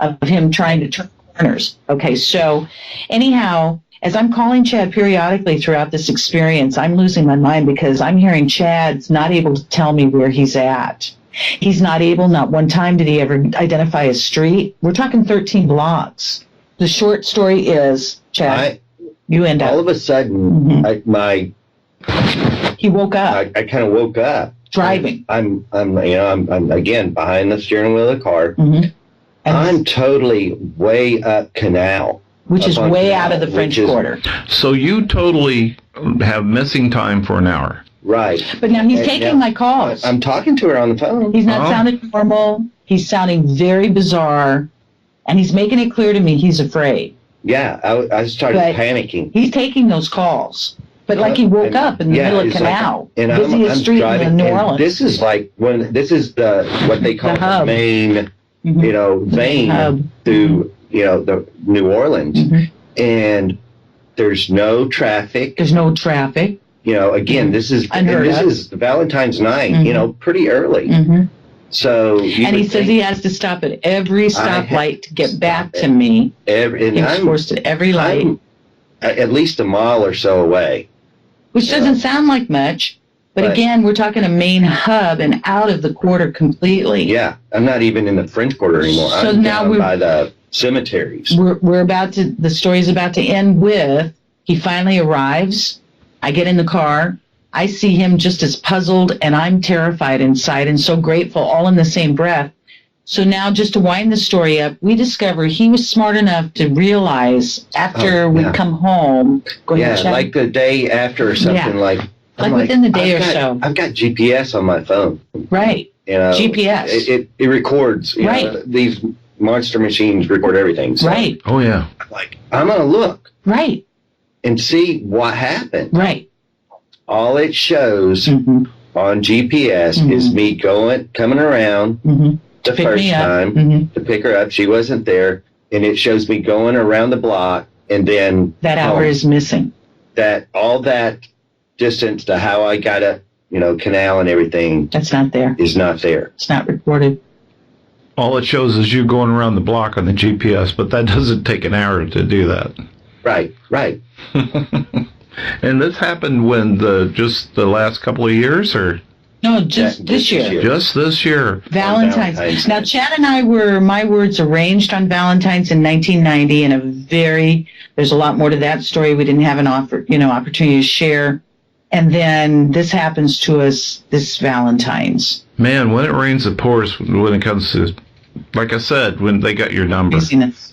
of him trying to turn corners. Okay, so anyhow, as I'm calling Chad periodically throughout this experience, I'm losing my mind because I'm hearing Chad's not able to tell me where he's at. He's not able, not one time did he ever identify a street. We're talking 13 blocks. The short story is, Chad, you end up. All of a sudden, he woke up. I kind of woke up. Driving. I'm again behind the steering wheel of the car. Mm-hmm. I'm totally way up canal. Which is way out of the French Quarter. So you totally have missing time for an hour. Right. But now he's taking my calls. I'm talking to her on the phone. He's not sounding normal. He's sounding very bizarre. And he's making it clear to me he's afraid. Yeah, I started panicking. He's taking those calls. But like he woke up in the middle of canal. Like, and busiest street driving, in New Orleans. This is like what they call the main, vein through, the New Orleans. Mm-hmm. And there's no traffic. Again, this is Valentine's night, pretty early. Mm-hmm. So and he says he has to stop at every stoplight to get back to me. He was forced at every light. I'm at least a mile or so away. Which doesn't sound like much, but again, we're talking a main hub and out of the quarter completely. Yeah, I'm not even in the French Quarter anymore. So I'm now down by the cemeteries. The story's about to end with, he finally arrives. I get in the car. I see him just as puzzled, and I'm terrified inside and so grateful, all in the same breath. So now, just to wind the story up, we discover he was smart enough to realize after we come home. Like the day after or something. Like within the day or so. I've got GPS on my phone. Right. GPS. It records. These monster machines record everything. So right. Oh, yeah. I'm going to look. Right. And see what happened. Right. All it shows on GPS is me coming around the first time to pick her up. She wasn't there. And it shows me going around the block, and then that hour is missing. All that distance to how I got a canal and everything. That's not there. Is not there. It's not recorded. All it shows is you going around the block on the GPS, but that doesn't take an hour to do that. Right. And this happened when just the last couple of years, or? No, just this year. Just this year. Valentine's. Now, Chad and I were, my words, arranged on Valentine's in 1990 in there's a lot more to that story. We didn't have an opportunity to share. And then this happens to us this Valentine's. Man, when it rains, it pours when it comes to Like I said, when they got your number. Craziness.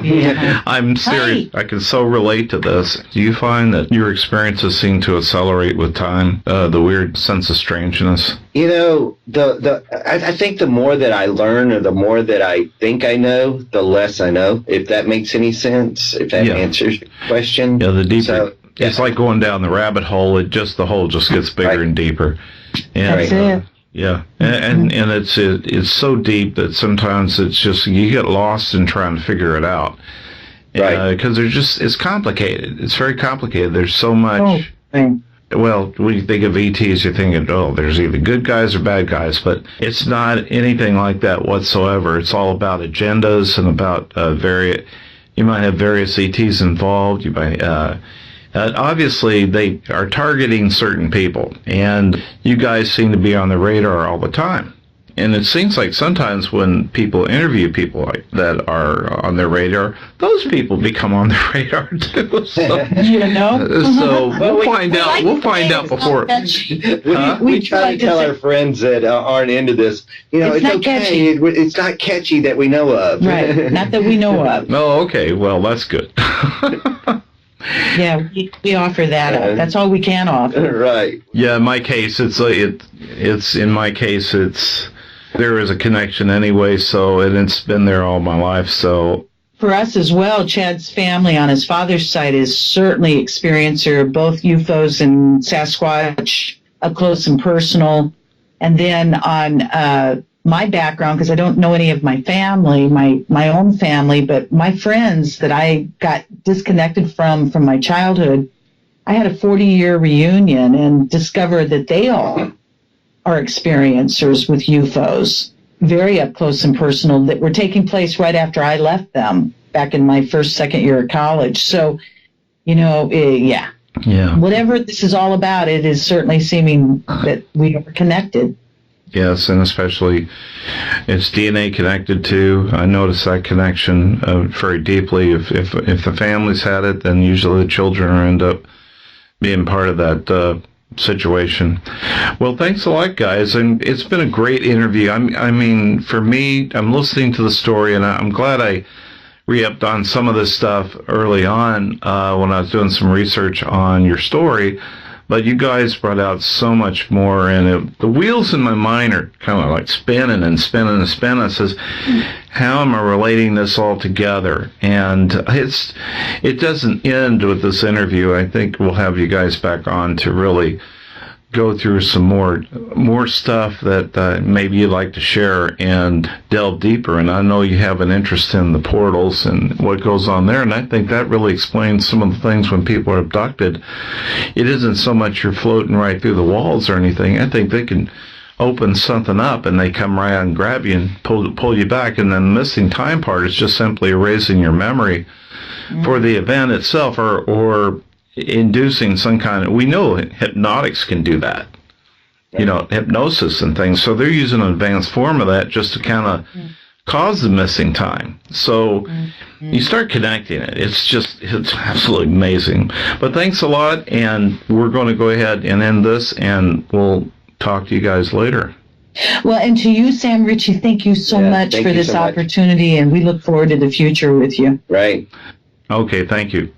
Yeah. I'm serious. Hi. I can so relate to this. Do you find that your experiences seem to accelerate with time? The weird sense of strangeness? You know, I think the more that I learn or the more that I think I know, the less I know, if that makes any sense, if that answers your question. Yeah, the deeper. It's like going down the rabbit hole. The hole just gets bigger and deeper. And, that's it. Yeah, and it's so deep that sometimes it's just you get lost in trying to figure it out, right? Because it's complicated. It's very complicated. There's so much. Well, when you think of ETs, you're thinking, there's either good guys or bad guys, but it's not anything like that whatsoever. It's all about agendas and about you might have various ETs involved. You might. Obviously, they are targeting certain people, and you guys seem to be on the radar all the time. And it seems like sometimes when people interview people like that are on their radar, those people become on their radar too. So, so we'll find out. We'll find out before. We try to tell our friends that aren't into this. It's okay. Catchy. It's not catchy that we know of. Right. Not that we know of. Oh, okay. Well, that's good. Yeah, we offer that up. That's all we can offer. Right. Yeah, in my case, there is a connection anyway, so it's been there all my life. So for us as well, Chad's family on his father's side is certainly experiencer of both UFOs and Sasquatch up close and personal. And then on my background, because I don't know any of my family, my own family, but my friends that I got disconnected from my childhood, I had a 40-year reunion and discovered that they all are experiencers with UFOs, very up close and personal, that were taking place right after I left them back in my second year of college. So, yeah. Whatever this is all about, it is certainly seeming that we are connected. Yes, and especially it's DNA connected too. I notice that connection very deeply. If the family's had it, then usually the children end up being part of that situation. Well, thanks a lot, guys, and it's been a great interview. I mean, for me, I'm listening to the story, and I'm glad I re-upped on some of this stuff early on when I was doing some research on your story. But you guys brought out so much more, and the wheels in my mind are kind of like spinning and spinning and spinning. It says, how am I relating this all together? And it doesn't end with this interview. I think we'll have you guys back on to really go through some more stuff that maybe you'd like to share and delve deeper. And I know you have an interest in the portals and what goes on there, and I think that really explains some of the things when people are abducted. It isn't so much you're floating right through the walls or anything. I think they can open something up and they come right out and grab you and pull you back, and then the missing time part is just simply erasing your memory for the event itself, or inducing some kind of, we know hypnotics can do that, hypnosis and things. So they're using an advanced form of that just to kind of cause the missing time. So you start connecting it. It's absolutely amazing. But thanks a lot, and we're going to go ahead and end this, and we'll talk to you guys later. Well, and to you, Sam Ritchie, thank you so much for this opportunity, and we look forward to the future with you. Right. Okay, thank you.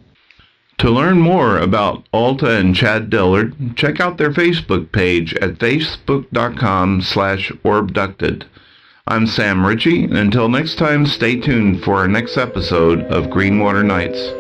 To learn more about Alta and Chad Dillard, check out their Facebook page at facebook.com/orbducted. I'm Sam Ritchie, and until next time, stay tuned for our next episode of Greenwater Nights.